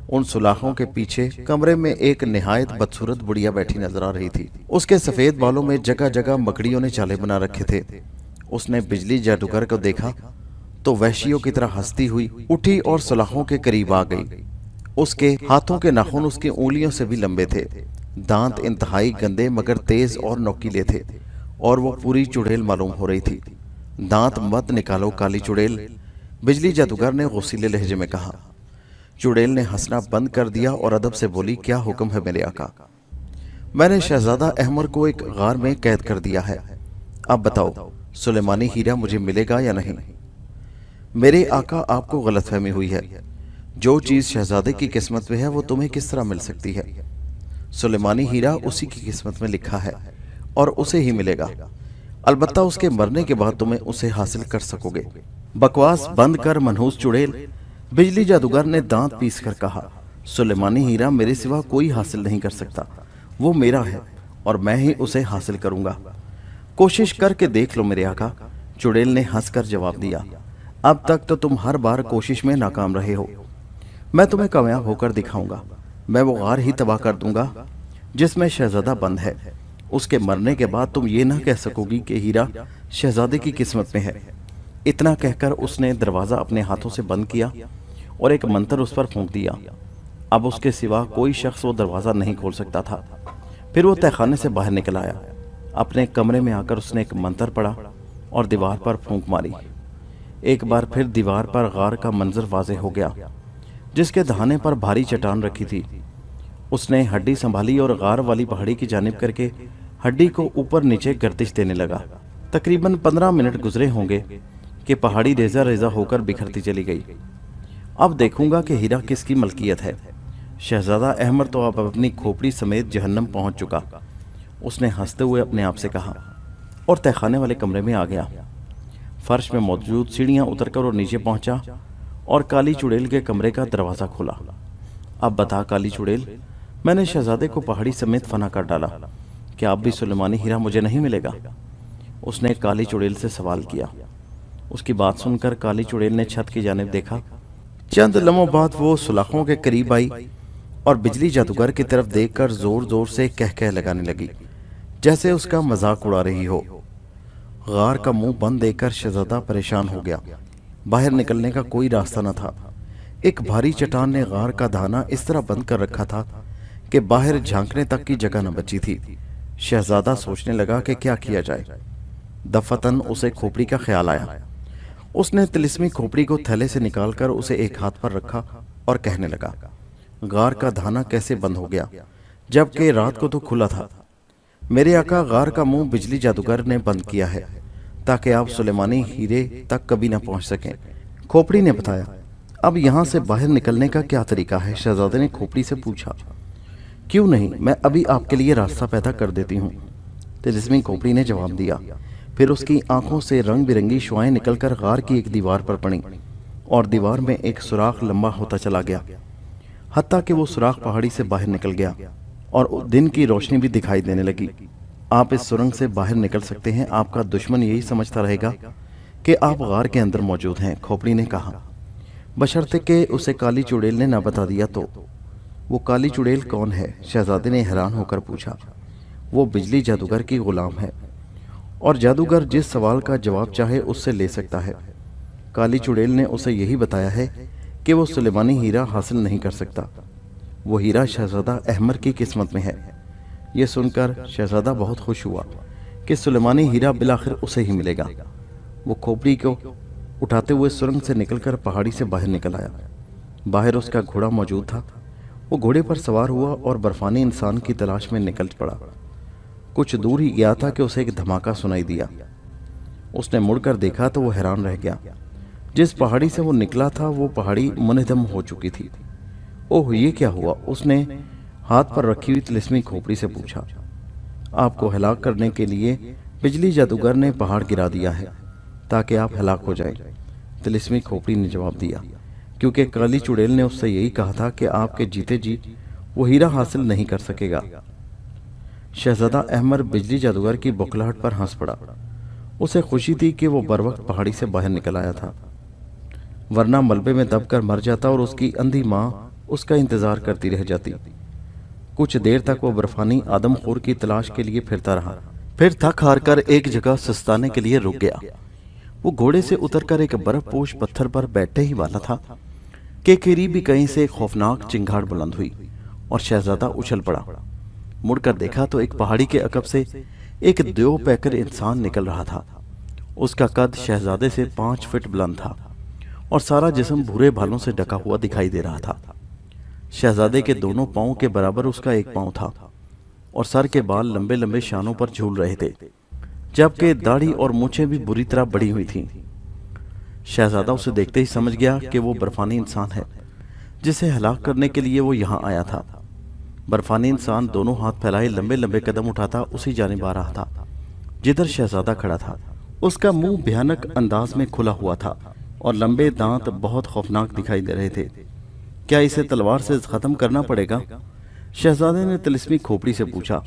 उन सुलाखों के पीछे कमरे में एक निहायत बदसूरत बुढ़िया बैठी नजर आ रही थी। उसके सफेद बालों में जगह जगह मकड़ियों ने चाले बना रखे थे। उसने बिजली जादूगर को देखा तो वहशियों की तरह हंसती हुई उठी और सुलाखों के करीब आ गई। उसके हाथों के नाखून उसकी उंगलियों से भी लंबे थे। दांत इंतहाई गंदे मगर तेज और नोकीले थे और वो पूरी चुड़ैल मालूम हो रही थी। दांत मत निकालो काली चुड़ैल, बिजली जादूगर ने गुस्सीले लहजे में कहा। चुड़ैल ने हंसना बंद कर दिया और अदब से बोली, क्या हुक्म है मेरे आका? मैंने शहजादा अहमर को एक गार में कैद कर दिया है। अब बताओ सुलेमानी हीरा मुझे मिलेगा या नहीं? मेरे आका, आपको गलतफहमी हुई है। जो चीज शहजादे की किस्मत में है वो तुम्हें किस तरह मिल सकती है? सुलेमानी हीरा उसी की किस्मत में लिखा है और उसे ही मिलेगा। अलबत्ता उसके मरने के बाद तुम्हें उसे हासिल कर सकोगे। बकवास बंद कर मनहूस चुड़ैल, बिजली जादूगर ने दांत पीस कर कहा। सुलेमानी हीरा मेरे सिवा कोई हासिल नहीं कर सकता। वो मेरा है और मैं ही उसे हासिल करूंगा। कोशिश करके देख लो मेरे आका, चुड़ैल ने हंसकर जवाब दिया। अब तक तो तुम हर बार कोशिश में नाकाम रहे हो। मैं तुम्हें कामयाब होकर दिखाऊंगा। मैं वो गार ही तबाह कर दूंगा जिसमें शहजादा बंद है। उसके मरने के बाद तुम ये ना कह सकोगी कि हीरा शहजादे की किस्मत में है। इतना कहकर उसने दरवाजा अपने हाथों से बंद किया और एक मंत्र उस पर फूंक दिया। अब उसके सिवा कोई शख्स वो दरवाजा नहीं खोल सकता था। फिर वो तहखाने से बाहर निकल आया। अपने कमरे में आकर उसने एक मंत्र पढ़ा और दीवार पर फूंक मारी। एक बार फिर दीवार पर गार का मंजर वाज़ेह हो गया जिसके दहाने पर भारी चट्टान रखी थी। उसने हड्डी संभाली और गार वाली पहाड़ी की जानिब करके हड्डी को ऊपर नीचे गर्दिश देने लगा। तकरीबन 15 मिनट गुजरे होंगे कि पहाड़ी रेजा रेजा होकर बिखरती चली गई। अब देखूंगा कि हीरा किसकी मलकियत है। शहजादा अहमर तो अब अपनी खोपड़ी समेत जहन्नम पहुंच चुका, उसने हंसते हुए अपने आप से कहा और तहखाने वाले कमरे में आ गया। फर्श में मौजूद सीढ़ियां उतरकर वो नीचे पहुंचा और काली चुड़ैल के कमरे का दरवाज़ा खोला। अब बता काली चुड़ैल, मैंने शहजादे को पहाड़ी समेत फना कर डाला, क्या अब भी सुलेमानी हीरा मुझे नहीं मिलेगा? उसने काली चुड़ैल से सवाल किया। उसकी बात सुनकर काली चुड़ैल ने छत की जानिब देखा। चंद लम्हों बाद वो सुलाखों के करीब आई اور بجلی جادوگر کی طرف دیکھ کر زور زور سے کہہ لگانے لگی جیسے اس کا مذاق اڑا رہی ہو۔ غار کا منہ بند دیکھ کر شہزادہ پریشان ہو گیا۔ باہر نکلنے کا کوئی راستہ نہ تھا۔ ایک بھاری چٹان نے غار کا دھانا اس طرح بند کر رکھا تھا کہ باہر جھانکنے تک کی جگہ نہ بچی تھی۔ شہزادہ سوچنے لگا کہ کیا کیا جائے۔ دفتن اسے کھوپڑی کا خیال آیا۔ اس نے طلسمی کھوپڑی کو تھیلے سے نکال کر اسے ایک ہاتھ پر رکھا اور کہنے لگا، غار کا دھانا کیسے بند ہو گیا جبکہ رات کو تو کھلا تھا؟ میرے آقا، غار کا منہ بجلی جادوگر نے بند کیا ہے تاکہ آپ سلیمانی ہیرے تک کبھی نہ پہنچ سکیں۔ کھوپڑی نے بتایا۔ اب یہاں سے باہر نکلنے کا کیا طریقہ ہے؟ شہزادے نے کھوپڑی سے پوچھا۔ کیوں نہیں، میں ابھی آپ کے لیے راستہ پیدا کر دیتی ہوں، طلسمی کھوپڑی نے جواب دیا۔ پھر اس کی آنکھوں سے رنگ برنگی شعائیں نکل کر غار کی ایک دیوار پر پڑیں اور دیوار میں ایک سوراخ لمبا ہوتا چلا گیا، حتیٰ کہ وہ سوراخ پہاڑی سے باہر نکل گیا اور دن کی روشنی بھی دکھائی دینے لگی۔ آپ اس سرنگ سے باہر نکل سکتے ہیں، آپ کا دشمن یہی سمجھتا رہے گا کہ آپ غار کے اندر موجود ہیں، کھوپڑی نے کہا، بشرطے کہ اسے کالی چڑیل نے نہ بتا دیا تو۔ وہ کالی چڑیل کون ہے؟ شہزادے نے حیران ہو کر پوچھا۔ وہ بجلی جادوگر کی غلام ہے اور جادوگر جس سوال کا جواب چاہے اس سے لے سکتا ہے۔ کالی چڑیل نے اسے یہی بتایا ہے کہ وہ سلیمانی ہیرا حاصل نہیں کر سکتا، وہ ہیرا شہزادہ احمر کی قسمت میں ہے۔ یہ سن کر شہزادہ بہت خوش ہوا کہ سلیمانی ہیرا بالآخر اسے ہی ملے گا۔ وہ کھوپڑی کو اٹھاتے ہوئے سرنگ سے نکل کر پہاڑی سے باہر نکل آیا۔ باہر اس کا گھوڑا موجود تھا۔ وہ گھوڑے پر سوار ہوا اور برفانی انسان کی تلاش میں نکل پڑا۔ کچھ دور ہی گیا تھا کہ اسے ایک دھماکہ سنائی دیا۔ اس نے مڑ کر دیکھا تو وہ حیران رہ گیا۔ جس پہاڑی سے وہ نکلا تھا وہ پہاڑی منہدم ہو چکی تھی۔ اوہ، یہ کیا ہوا؟ اس نے ہاتھ پر رکھی ہوئی طلسمی کھوپڑی سے پوچھا۔ آپ کو ہلاک کرنے کے لیے بجلی جادوگر نے پہاڑ گرا دیا ہے تاکہ آپ ہلاک ہو جائیں، طلسمی کھوپڑی نے جواب دیا، کیونکہ کالی چڑیل نے اس سے یہی کہا تھا کہ آپ کے جیتے جی وہ ہیرا حاصل نہیں کر سکے گا۔ شہزادہ احمر بجلی جادوگر کی بوکھلاہٹ پر ہنس پڑا۔ اسے خوشی تھی کہ وہ بروقت پہاڑی سے باہر نکل آیا تھا، ورنہ ملبے میں دب کر مر جاتا اور اس کی اندھی ماں اس کا انتظار کرتی رہ جاتی۔ کچھ دیر تک وہ برفانی آدم خور کی تلاش کے لیے پھرتا رہا، پھر تھک ہار کر ایک جگہ سستانے کے لیے رک گیا۔ وہ گھوڑے سے اتر کر ایک برف پوش پتھر پر بیٹھے ہی والا تھا کہ قریبی کہیں سے ایک خوفناک چنگھاڑ بلند ہوئی اور شہزادہ اچھل پڑا۔ مڑ کر دیکھا تو ایک پہاڑی کے عقب سے ایک دیو پیکر انسان نکل رہا تھا۔ اس کا قد شہزادے سے 5 فٹ بلند تھا اور سارا جسم بھورے بالوں سے ڈھکا ہوا دکھائی دے رہا تھا۔ شہزادے کے دونوں پاؤں کے برابر اس کا ایک پاؤں تھا اور سر کے بال لمبے لمبے شانوں پر جھول رہے تھے، جبکہ داڑھی اور مونچھیں بھی بری طرح بڑی ہوئی تھیں۔ شہزادہ اسے دیکھتے ہی سمجھ گیا کہ وہ برفانی انسان ہے جسے ہلاک کرنے کے لیے وہ یہاں آیا تھا۔ برفانی انسان دونوں ہاتھ پھیلائے لمبے لمبے قدم اٹھاتا اسی جانب آ رہا تھا جدھر شہزادہ کھڑا تھا۔ اس کا منہ بھیانک انداز میں کھلا ہوا تھا اور لمبے دانت بہت خوفناک دکھائی دے رہے تھے۔ کیا اسے تلوار سے ختم کرنا پڑے گا؟ شہزادے نے طلسمی کھوپڑی سے پوچھا۔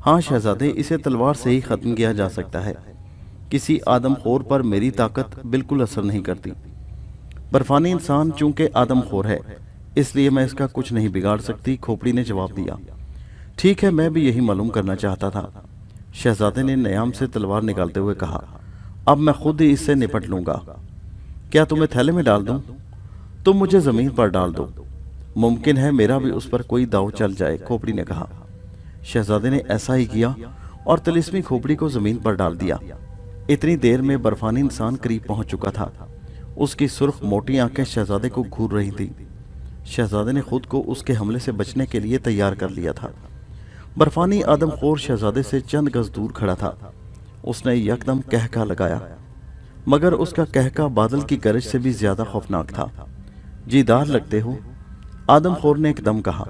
ہاں شہزادے، اسے تلوار سے ہی ختم کیا جا سکتا ہے، کسی آدم خور پر میری طاقت بالکل اثر نہیں کرتی۔ برفانی انسان چونکہ آدم خور ہے اس لیے میں اس کا کچھ نہیں بگاڑ سکتی، کھوپڑی نے جواب دیا۔ ٹھیک ہے، میں بھی یہی معلوم کرنا چاہتا تھا، شہزادے نے نیام سے تلوار نکالتے ہوئے کہا۔ اب میں خود ہی اس سے نپٹ لوں گا۔ کیا تمہیں تھیلے میں ڈال دوں؟ تم مجھے زمین پر ڈال دو، ممکن ہے میرا بھی اس پر کوئی داؤ چل جائے، کھوپڑی نے کہا۔ شہزادے نے ایسا ہی کیا اور طلسمی کھوپڑی کو زمین پر ڈال دیا۔ اتنی دیر میں برفانی انسان قریب پہنچ چکا تھا۔ اس کی سرخ موٹی آنکھیں شہزادے کو گھور رہی تھیں۔ شہزادے نے خود کو اس کے حملے سے بچنے کے لیے تیار کر لیا تھا۔ برفانی آدم خور شہزادے سے چند گز دور کھڑا تھا۔ اس نے یکدم کہکا لگایا، مگر اس کا کہکا بادل کی گرج سے بھی زیادہ خوفناک تھا۔ جی دار لگتے ہو، آدم خور نے ایک دم کہا۔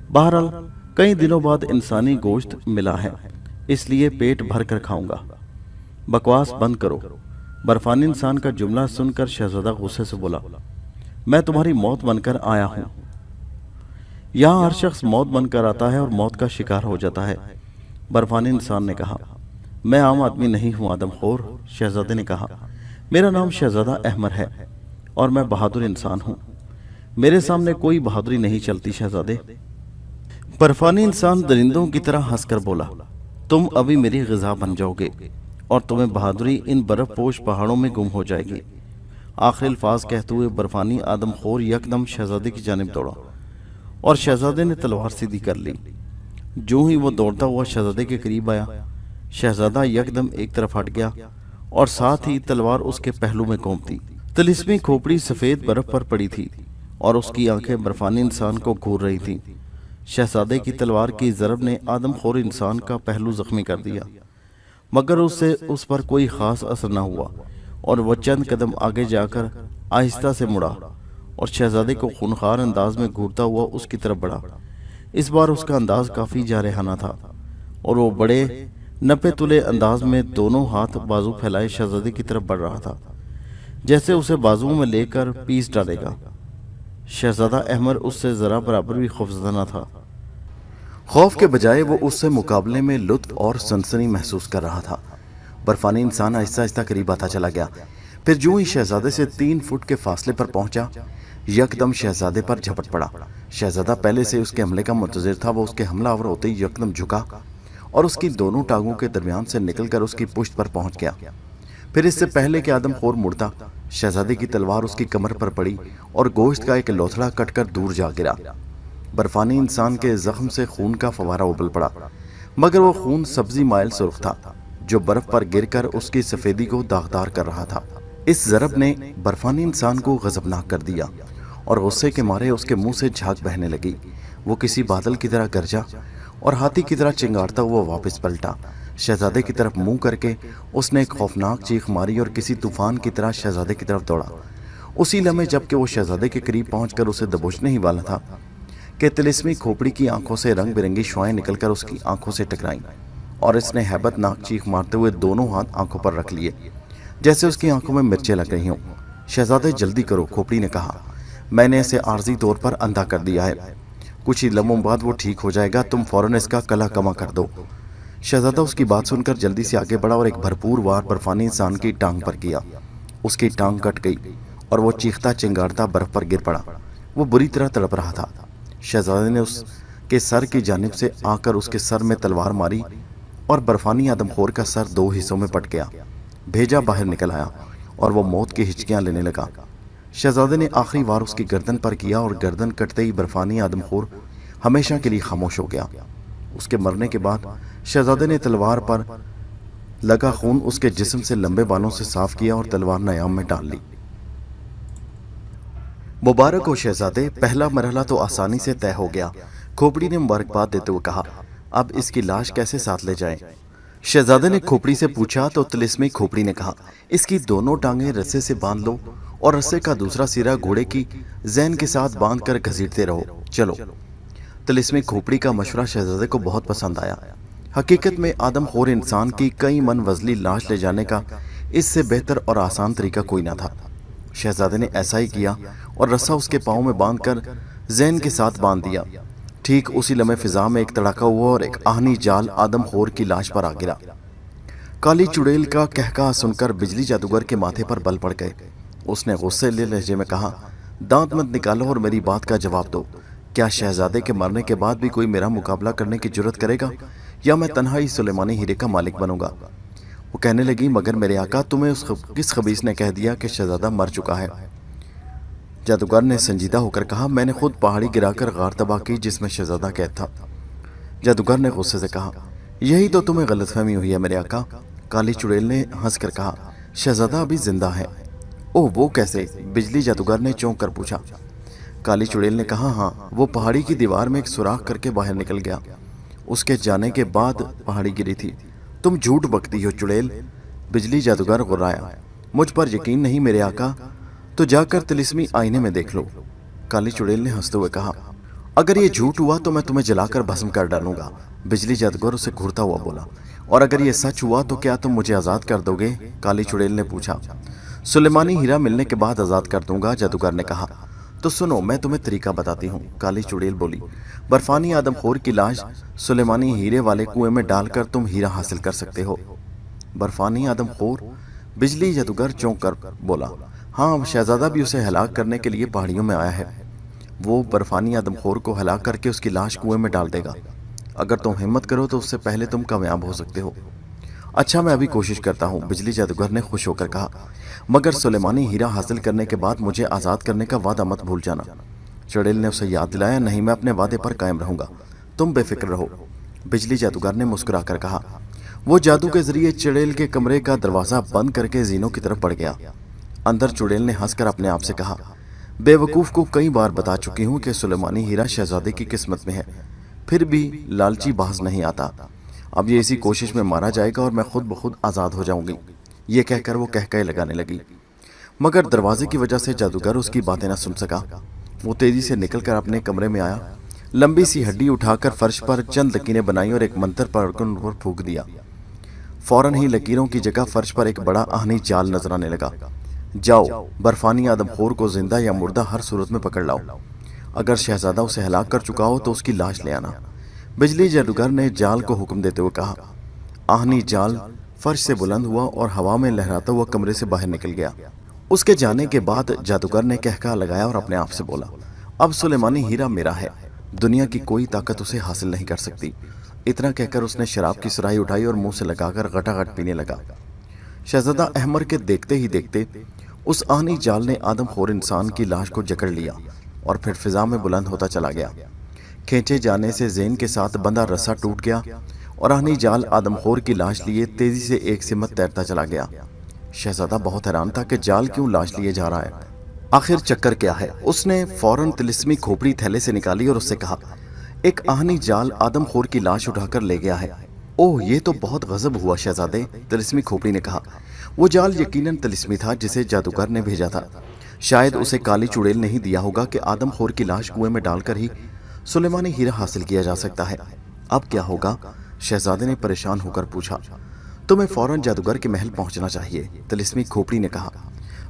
بہرحال کئی دنوں بعد انسانی گوشت ملا ہے، اس لیے پیٹ بھر کر کھاؤں گا۔ بکواس بند کرو۔ برفانی انسان کا جملہ سن کر شہزادہ غصے سے بولا، میں تمہاری موت بن کر آیا ہوں۔ یہاں ہر شخص موت بن کر آتا ہے اور موت کا شکار ہو جاتا ہے، برفانی انسان نے کہا۔ میں عام آدمی نہیں ہوں آدم خور، شہزادے نے کہا۔ میرا نام شہزادہ احمر ہے اور میں بہادر انسان ہوں۔ मेरे सामने कोई बहादुरी नहीं चलती शहजादे। बर्फानी इंसान दरिंदों की तरह हंसकर बोला, तुम अभी मेरी ग़िज़ा बन जाओगे और तुम्हें बहादुरी इन बर्फ़पोश पहाड़ों में गुम हो जाएगी। आखिरी अल्फाज कहते हुए बर्फानी आदमखोर यकदम शहजादे की जानिब दौड़ा और शहजादे ने तलवार सीधी कर ली। जो ही वो दौड़ता हुआ शहजादे के करीब आया, शहजादा यकदम एक तरफ हट गया और साथ ही तलवार उसके पहलू में घूमती। तिलिस्मी खोपड़ी सफ़ेद बर्फ पर पड़ी थी और उसकी आंखें बर्फानी इंसान को घूर रही थीं। शहजादे की तलवार की ज़रब ने आदमखोर इंसान का पहलू ज़ख्मी कर दिया, मगर उससे उस पर कोई ख़ास असर न हुआ और वह चंद कदम आगे जाकर आहिस्ता से मुड़ा और शहजादे को खूनखार अंदाज में घूरता हुआ उसकी तरफ बढ़ा। इस बार उसका अंदाज काफ़ी जारहाना था और वो बड़े नपे तुले अंदाज में दोनों हाथ बाजू फैलाए शहजादे की तरफ बढ़ रहा था, जैसे उसे बाजुओं में लेकर पीस डालेगा। शहजादा अहमर उससे ज़रा बराबर भी खौफज़दा न था। खौफ के बजाय वो उससे मुकाबले में लुत्फ और सनसनी महसूस कर रहा था। बर्फानी इंसान आहिस्ता आहिस्ता करीब आता चला गया। फिर जो ही शहजादे से 3 फुट के फासले पर पहुंचा, यकदम शहजादे पर झपट पड़ा। शहजादा पहले से उसके हमले का मुंतज़िर था। वो उसके हमलावर होते ही यकदम झुका और उसकी दोनों टांगों के दरमियान से निकलकर उसकी पुश्त पर पहुंच गया। फिर इससे पहले कि आदमखोर मुड़ता, शहजादे की तलवार उसकी कमर पर पड़ी और गोश्त का एक लोथड़ा कटकर दूर जा गिरा। बर्फानी इंसान के जख्म से खून का फवारा उबल पड़ा, मगर वो खून सब्जी माइल सुर्ख था जो बर्फ पर गिरकर उसकी सफेदी को दागदार कर रहा था। इस ज़रब ने बर्फानी इंसान को गजबनाक कर दिया और गुस्से के मारे उसके मुंह से झाग बहने लगी। वो किसी बादल की तरह गरजा और हाथी की तरह चिंगारता हुआ वापस पलटा। शहजादे की तरफ मुंह करके उसने एक खौफनाक चीख मारी और किसी तूफान की तरह शहजादे की तरफ दौड़ा। उसी लम्हे जबकि वो शहजादे के करीब पहुंचकर उसे दबोचने ही वाला था कि तिलिस्मी खोपड़ी की आंखों से रंग बिरंगी शुआएं निकलकर उसकी आंखों से टकराईं और इसने हैबतनाक चीख मारते हुए दोनों हाथ आंखों पर रख लिए, जैसे उसकी आंखों में मिर्चें लग रही हों। शहजादे जल्दी करो, खोपड़ी ने कहा, मैंने इसे आर्जी तौर पर अंधा कर दिया है। कुछ ही लम्हों बाद वो ठीक हो जाएगा, तुम फौरन इसका कला कमा कर दो। शहजादा उसकी बात सुनकर जल्दी से आगे बढ़ा और एक भरपूर वार बर्फानी इंसान की टांग पर किया। उसकी टांग कट गई और वो चीखता चिंगारता बर्फ पर गिर पड़ा। वो बुरी तरह तड़प रहा था। शहजादे ने उसके सर की जानिब से आकर उसके सर में तलवार मारी और बर्फानी आदमखोर का सर 2 हिस्सों में पट गया। भेजा बाहर निकल आया और वो मौत की हिचकियां लेने लगा। शहजादे ने आखिरी वार उसकी गर्दन पर किया और गर्दन कटते ही बर्फानी आदमखोर हमेशा के लिए खामोश हो गया। उसके मरने के बाद शहजादे ने तलवार पर लगा खून उसके जिस्म से लंबे बालों से साफ किया और तलवार नयाम में डाल ली। मुबारक हो शहजादे, पहला मरहला तो आसानी से तय हो गया। खोपड़ी ने मुबारकबाद देते हुए कहा, अब इसकी लाश कैसे साथ ले जाएं? शहजादे ने खोपड़ी से पूछा तो तिलिस्मी खोपड़ी ने कहा, इसकी दोनों टांगें रस्से से बांध लो और रस्से का दूसरा सिरा घोड़े की जैन के साथ बांध कर घसीटते रहो। चलो। तिलिस्मी खोपड़ी का मशवरा शहजादे को बहुत पसंद आया। हकीकत में आदमखोर इंसान की कई मन वजली लाश ले जाने का इससे बेहतर और आसान तरीका कोई ना था। शहजादे ने ऐसा ही किया और रस्सा उसके पाँव में बांधकर जैन के साथ बांध दिया। ठीक उसी लम्हे फिजा में एक तड़ाका हुआ और एक आहनी जाल आदमखोर की लाश पर आ गिरा। काली चुड़ैल का कहका सुनकर बिजली जादूगर के माथे पर बल पड़ गए। उसने गुस्से लहजे में कहा, दांत मत निकालो और मेरी बात का जवाब दो। क्या शहजादे के मरने के बाद भी कोई मेरा मुकाबला करने की जुर्रत करेगा या मैं तन्हा ही सुलेमानी हीरे का मालिक बनूंगा? वो कहने लगी, मगर मेरे आका, तुम्हें किस खबीस ने कह दिया कि शहजादा मर चुका है? जादूगर ने संजीदा होकर कहा, मैंने खुद पहाड़ी गिराकर गार तबाह की जिसमें शहजादा कैद था। जादूगर ने गुस्से से कहा, यही तो तुम्हें गलतफहमी हुई है मेरे आका। काली चुड़ैल ने हंसकर कहा, शहजादा अभी जिंदा है। ओह, वो कैसे? बिजली जादूगर ने चौंक कर पूछा। काली चुड़ैल ने कहा, हाँ, वो पहाड़ी की दीवार में एक सुराख करके बाहर निकल गया। उसके जाने के बाद पहाड़ी गिरी थी। तुम झूठ बकती हो चुड़ैल, बिजली जादूगर गुर्राया। मुझ पर यकीन नहीं मेरे आका, तो जाकर तिलिस्मी आईने में देख लो। काली चुड़ैल ने हंसते हुए कहा, अगर ये झूठ हुआ तो मैं तुम्हें जलाकर भस्म कर डालूंगा। बिजली जादूगर उसे घूरता हुआ बोला, और अगर ये सच हुआ तो क्या तुम मुझे आज़ाद कर दोगे? काली चुड़ैल ने पूछा। सुलेमानी हीरा मिलने के बाद आज़ाद कर दूंगा, जादूगर ने कहा। तो सुनो, मैं तुम्हें तरीका बताती हूँ, काली चुड़ैल बोली। बर्फानी आदमखोर की लाश सुलेमानी हीरे वाले कुएं में डालकर तुम हीरा हासिल कर सकते हो। बर्फानी आदमखोर? बिजली जादूगर चौंक कर बोला, हाँ, शहजादा भी उसे हलाक करने के लिए पहाड़ियों में आया है। وہ برفانی آدمخور کو ہلاک کر کے اس کی لاش کنویں میں ڈال دے گا۔ اگر تم ہمت کرو تو اس سے پہلے تم کامیاب ہو سکتے ہو۔ اچھا، میں ابھی کوشش کرتا ہوں، بجلی جادوگر نے خوش ہو کر کہا، مگر سلیمانی ہیرا حاصل کرنے کے بعد مجھے آزاد کرنے کا وعدہ مت بھول جانا۔ چڑیل نے اسے یاد دلایا، نہیں، میں اپنے وعدے پر قائم رہوں گا، تم بے فکر رہو۔ بجلی جادوگر نے مسکرا کر کہا۔ وہ جادو کے ذریعے چڑیل کے کمرے کا دروازہ بند کر کے زینوں کی طرف بڑھ گیا۔ اندر چڑیل نے ہنس کر اپنے آپ سے کہا، بے وقوف کو کئی بار بتا چکی ہوں کہ سلیمانی ہیرا شہزادے کی قسمت میں ہے، پھر بھی لالچی باز نہیں آتا۔ اب یہ اسی کوشش میں مارا جائے گا اور میں خود بخود آزاد ہو جاؤں گی۔ یہ کہہ کر وہ کہکہے لگانے لگی، مگر دروازے کی وجہ سے جادوگر اس کی باتیں نہ سن سکا۔ وہ تیزی سے نکل کر اپنے کمرے میں آیا، لمبی سی ہڈی اٹھا کر فرش پر چند لکیریں بنائیں اور ایک منتر پڑھ کر ان پر پھونک دیا۔ فوراً ہی لکیروں کی جگہ فرش پر ایک بڑا آہنی جال نظر آنے لگا۔ جاؤ، برفانی آدمخور کو زندہ یا مردہ ہر صورت میں پکڑ لاؤ۔ اگر شہزادہ اسے ہلاک کر چکا ہو تو اس کی لاش لے آنا۔ بجلی جادوگر نے جال کو حکم دیتے ہوئے کہا۔ آہنی جال فرش سے بلند ہوا اور ہوا میں لہراتا ہوا کمرے سے باہر نکل گیا۔ اس کے جانے کے بعد جادوگر نے کہکہا لگایا اور اپنے آپ سے بولا، اب سلیمانی ہیرا میرا ہے، دنیا کی کوئی طاقت اسے حاصل نہیں کر سکتی۔ اتنا کہہ کر اس نے شراب کی سراہی اٹھائی اور منہ سے لگا کر گھٹا گھٹ پینے لگا۔ شہزادہ احمر کے دیکھتے ہی دیکھتے اس آہنی جال نے آدم خور انسان کی لاش کو جکڑ لیا اور پھر فضا میں بلند ہوتا چلا گیا۔ کھینچے جانے سے زین کے ساتھ بندھا رسا ٹوٹ گیا اور آہنی جال آدم خور کی لاش لیے تیزی سے ایک سمت تیرتا چلا گیا۔ شہزادہ بہت حیران تھا کہ جال کیوں لاش لیے جا رہا ہے، آخر چکر کیا ہے۔ اس نے فوراً طلسمی کھوپڑی تھیلے سے نکالی اور اس سے کہا، ایک آہنی جال آدم خور کی لاش اٹھا کر لے گیا ہے۔ اوہ، یہ تو بہت غضب ہوا شہزادے، طلسمی کھوپڑی نے کہا۔ وہ جال یقیناً طلسمی تھا جسے جادوگر نے بھیجا تھا۔ شاید اسے کالی چڑیل نہیں دیا ہوگا کہ آدم خور کی لاش کنویں میں ڈال کر ہی سلیمانی ہیرا حاصل کیا جا سکتا ہے۔ اب کیا ہوگا؟ شہزادے نے پریشان ہو کر پوچھا۔ تمہیں فوراً جادوگر کے محل پہنچنا چاہیے، طلسمی کھوپڑی نے کہا۔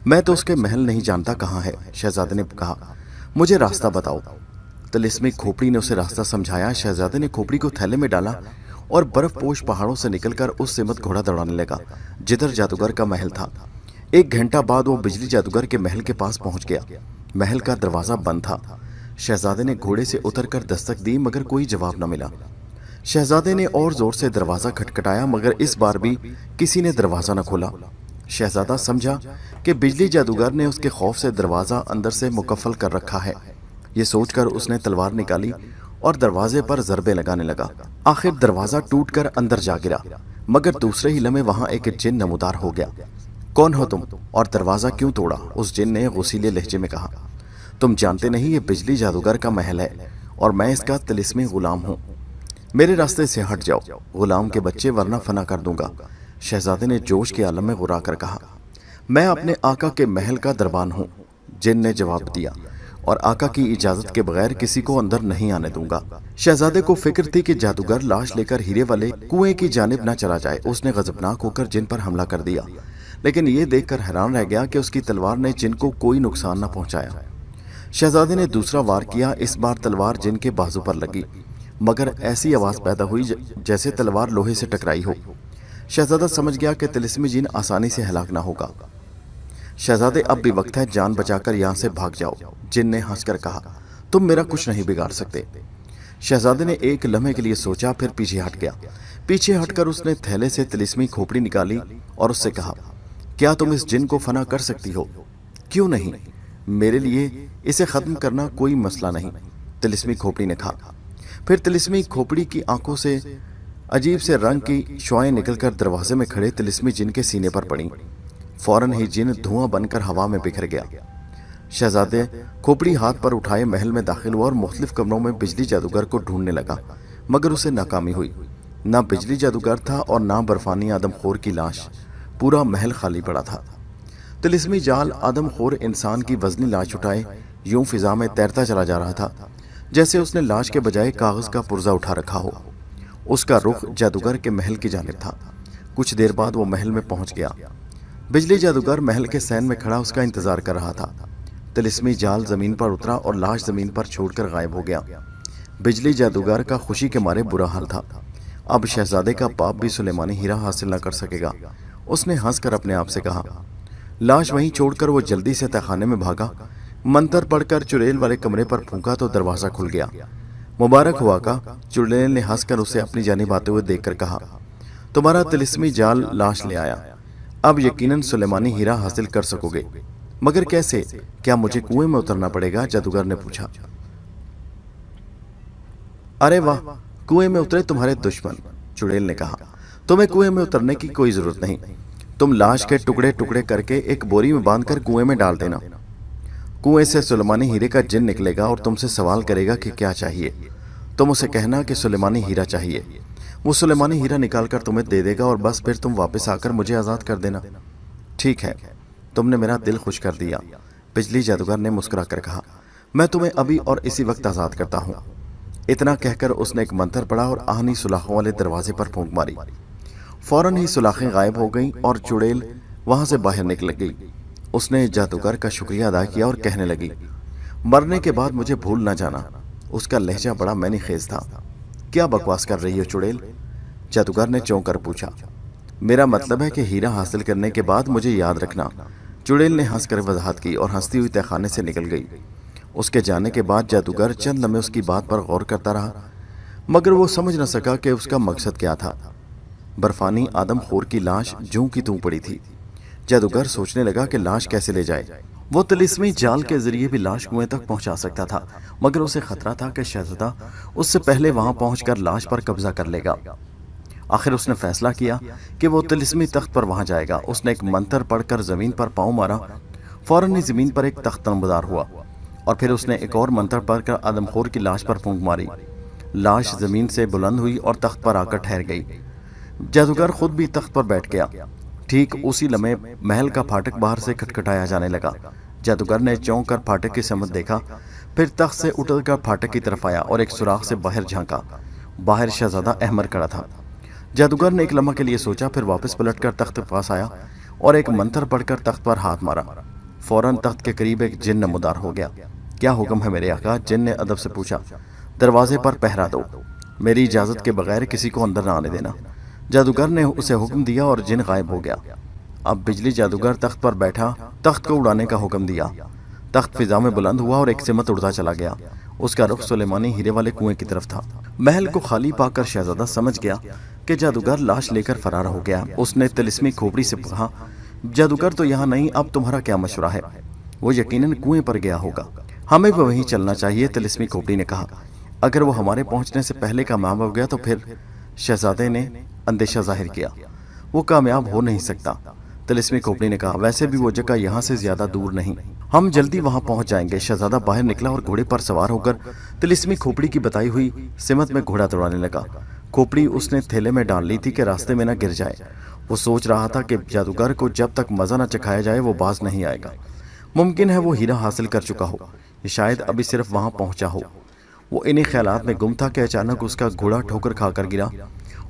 میں تو اس کے محل نہیں جانتا کہاں ہے، شہزادے نے کہا، مجھے راستہ بتاؤ۔ طلسمی کھوپڑی نے اسے راستہ سمجھایا۔ شہزادے نے کھوپڑی کو تھیلے میں ڈالا اور برف پوش پہاڑوں سے نکل کر اس سمت گھوڑا دوڑانے لگا جدھر جادوگر کا محل تھا۔ ایک گھنٹہ بعد وہ بجلی جادوگر کے محل کے پاس پہنچ گیا۔ محل کا دروازہ بند تھا۔ شہزادے نے گھوڑے سے اتر کر دستک دی مگر کوئی جواب نہ ملا۔ شہزادے نے اور زور سے دروازہ کھٹکھٹایا مگر اس بار بھی کسی نے دروازہ نہ کھولا۔ شہزادہ سمجھا کہ بجلی جادوگر نے اس کے خوف سے دروازہ اندر سے مقفل کر رکھا ہے۔ یہ سوچ کر اس نے تلوار نکالی اور دروازے پر ضربے لگانے لگا۔ آخر دروازہ ٹوٹ کر اندر جا گرا مگر دوسرے ہی لمحے وہاں ایک جن نمودار ہو گیا۔ کون ہو تم اور دروازہ کیوں توڑا؟ اس جن نے غصیلے لہجے میں کہا۔ تم جانتے نہیں یہ بجلی جادوگر کا محل ہے اور میں اس کا طلسمی غلام ہوں۔ میرے راستے سے ہٹ جاؤ غلام کے بچے ورنہ فنا کر دوں گا، شہزادے نے جوش کے عالم میں غرا کر کہا۔ میں اپنے آقا کے محل کا دربان ہوں، جن نے جواب دیا، اور آقا کی اجازت کے بغیر کسی کو اندر نہیں آنے دوں گا۔ شہزادے کو فکر تھی کہ جادوگر لاش لے کر ہیرے والے کنویں کی جانب نہ چلا جائے۔ اس نے غضبناک ہو کر جن پر حملہ کر دیا لیکن یہ دیکھ کر حیران رہ گیا کہ اس کی تلوار نے جن کو کوئی نقصان نہ پہنچایا۔ شہزادے نے دوسرا وار کیا۔ اس بار تلوار جن کے بازو پر لگی مگر ایسی آواز پیدا ہوئی جیسے تلوار لوہے سے ٹکرائی ہو۔ شہزادہ سمجھ گیا کہ طلسمی جن آسانی سے ہلاک نہ ہوگا۔ شہزادے اب بھی وقت ہے، جان بچا کر یہاں سے بھاگ جاؤ، جن نے ہنس کر کہا۔ تم میرا کچھ نہیں بگاڑ سکتے۔ شہزادے نے ایک لمحے کے لیے سوچا پھر پیچھے ہٹ گیا۔ پیچھے ہٹ کر اس نے تھیلے سے طلسمی کھوپڑی نکالی اور اس سے کہا، کیا تم اس جن کو فنا کر سکتی ہو؟ کیوں نہیں، میرے لیے اسے ختم کرنا کوئی مسئلہ نہیں، طلسمی کھوپڑی نے کہا۔ پھر طلسمی کھوپڑی کی آنکھوں سے عجیب سے رنگ کی شعائیں نکل کر دروازے میں کھڑے طلسمی جن کے سینے پر پڑیں۔ فوراً ہی جن دھواں بن کر ہوا میں بکھر گیا۔ شہزادے کھوپڑی ہاتھ پر اٹھائے محل میں داخل ہوا اور مختلف کمروں میں بجلی جادوگر کو ڈھونڈنے لگا مگر اسے ناکامی ہوئی۔ نہ بجلی جادوگر تھا اور نہ برفانی آدم خور کی لاش، پورا محل خالی پڑا تھا۔ طلسمی جال آدم خور انسان کی وزنی لاش اٹھائے یوں فضا میں تیرتا چلا جا رہا تھا جیسے اس نے لاش کے بجائے کاغذ کا پرزہ اٹھا رکھا ہو۔ اس کا رخ جادوگر کے محل کی جانب تھا۔ کچھ دیر بعد وہ محل میں پہنچ گیا۔ بجلی جادوگر محل کے سین میں کھڑا اس کا انتظار کر رہا تھا۔ طلسمی جال زمین پر اترا اور لاش زمین پر چھوڑ کر غائب ہو گیا۔ بجلی جادوگر کا خوشی کے مارے برا حال تھا۔ اب شہزادے کا باپ بھی سلیمانی ہیرا حاصل نہ کر سکے گا۔ اس نے ہنس کر اپنے آپ سے کہا۔ لاش وہیں چھوڑ کر وہ جلدی سے تہخانے میں بھاگا۔ मंत्र पढ़कर चुड़ैल वाले कमरे पर फूंका तो दरवाजा खुल गया। मुबारक हुआ का, चुड़ैल ने हंसकर उसे अपनी जानिब आते हुए देखकर कहा, तुम्हारा तिलिस्मी जाल लाश ले आया। अब यकीनन सुलेमानी हीरा हासिल कर सकोगे, मगर कैसे? क्या मुझे कुएं में उतरना पड़ेगा? जादूगर ने पूछा। अरे वाह, कुएं में उतरे तुम्हारे दुश्मन, चुड़ैल ने कहा। तुम्हें कुएं में उतरने की कोई जरूरत नहीं। तुम लाश के टुकड़े टुकड़े करके एक बोरी में बांधकर कुएं में डाल देना। कुएं से सुलेमानी हीरे का जिन निकलेगा और तुमसे सवाल करेगा कि क्या चाहिए। तुम उसे कहना कि सुलेमानी हीरा चाहिए। वो सुलेमानी हीरा निकालकर तुम्हें दे देगा और बस फिर तुम वापस आकर मुझे आज़ाद कर देना। ठीक है, तुमने मेरा दिल खुश कर दिया, बिजली जादूगर ने मुस्कुराकर कहा। मैं तुम्हें अभी और इसी वक्त आज़ाद करता हूँ। इतना कहकर उसने एक मंत्र पढ़ा और आहनी सुलाखों वाले दरवाजे पर फूंक मारी। फौरन ही सुलाखें गायब हो गईं और चुड़ैल वहां से बाहर निकल गई। उसने जादूगर का शुक्रिया अदा किया और कहने लगी, मरने के बाद मुझे भूल ना जाना। उसका लहजा बड़ा मैनी खेज था। क्या बकवास कर रही हो चुड़ैल? जादूगर ने चौंक कर पूछा। मेरा मतलब है कि हीरा हासिल करने के बाद मुझे याद रखना। चुड़ैल ने हंसकर वजाहत की और हंसती हुई तहखाने से निकल गई। उसके जाने के बाद जादूगर चंद लम्हे उसकी बात पर गौर करता रहा, मगर वो समझ न सका कि उसका मकसद क्या था। बर्फानी आदमखोर की लाश जूं की तूं पड़ी थी। जादूगर सोचने लगा कि लाश कैसे ले जाए। वो तिलिस्मी जाल के जरिए भी लाश कुएं तक पहुंचा सकता था, मगर उसे खतरा था कि शहजादा उससे पहले वहां पहुंचकर लाश पर कब्जा कर लेगा। आखिर उसने फैसला किया कि वो तिलिस्मी तख्त पर वहां जाएगा। उसने एक मंत्र पढ़कर जमीन पर पांव मारा। फौरन ही जमीन पर एक तख्त नमदार हुआ और फिर उसने एक और मंत्र पढ़कर आदमखोर की लाश पर फूंक मारी। लाश जमीन से बुलंद हुई और तख्त पर आकर ठहर गई। जादूगर खुद भी तख्त पर बैठ गया। ठीक उसी लम्हे महल का फाटक बाहर से खटखटाया जाने लगा। जादूगर ने चौंक कर फाटक की समत देखा, फिर तख्त से उठकर फाटक की तरफ आया और एक सुराख से बाहर झांका। बाहर शहजादा अहमर खड़ा था। जादूगर ने एक लम्हा के लिए सोचा, फिर वापस पलटकर तख्त के पास आया और एक मंत्र पढ़कर तख्त पर हाथ मारा। फौरन तख्त के करीब एक जिन नमदार हो गया। क्या हुक्म है मेरे आका? जिन ने अदब से पूछा। दरवाजे पर पहरा दो, मेरी इजाजत के बगैर किसी को अंदर न आने देना। जादूगर ने उसे हुक्म दिया और जिन गायब हो गया। अब बिजली जादूगर तख्त पर बैठा तख्त को उड़ाने का हुक्म दिया। तख्त फिजा में बुलंद हुआ और एक सिमत उड़ता चला गया। उसका रुख सुलेमानी हीरे वाले कुएं की तरफ था। महल को खाली पाकर शहजादा समझ गया कि जादूगर लाश लेकर फरार हो गया। उसने तिलिस्मी खोपड़ी से कहा, जादूगर तो यहाँ नहीं, अब तुम्हारा क्या मशवरा है? वो यकीनन कुएं पर गया होगा, हमें भी वहीं चलना चाहिए, तिलिस्मी खोपड़ी ने कहा। अगर वो हमारे पहुंचने से पहले कामयाब हो गया तो फिर? शहजादे ने अंदेशा जाहिर किया। वो कामयाब हो नहीं सकता, तिलिस्मी खोपड़ी ने कहा। वैसे भी वो जगह यहाँ से ज्यादा दूर नहीं, हम जल्दी वहां पहुंच जाएंगे। शहजादा बाहर निकला और घोड़े पर सवार होकर तिलिस्मी खोपड़ी की बताई हुई सिमत में घोड़ा दौड़ाने लगा। खोपड़ी उसने थैले में डाल ली थी कि रास्ते में न गिर जाए। वो सोच रहा था कि जादूगर को जब तक मजा न चखाया जाए वो बाज नहीं आएगा। मुमकिन है वो हीरा हासिल कर चुका हो, शायद अभी सिर्फ वहां पहुंचा हो। वो इन्हीं ख्यालात में गुम था कि अचानक उसका घोड़ा ठोकर खाकर गिरा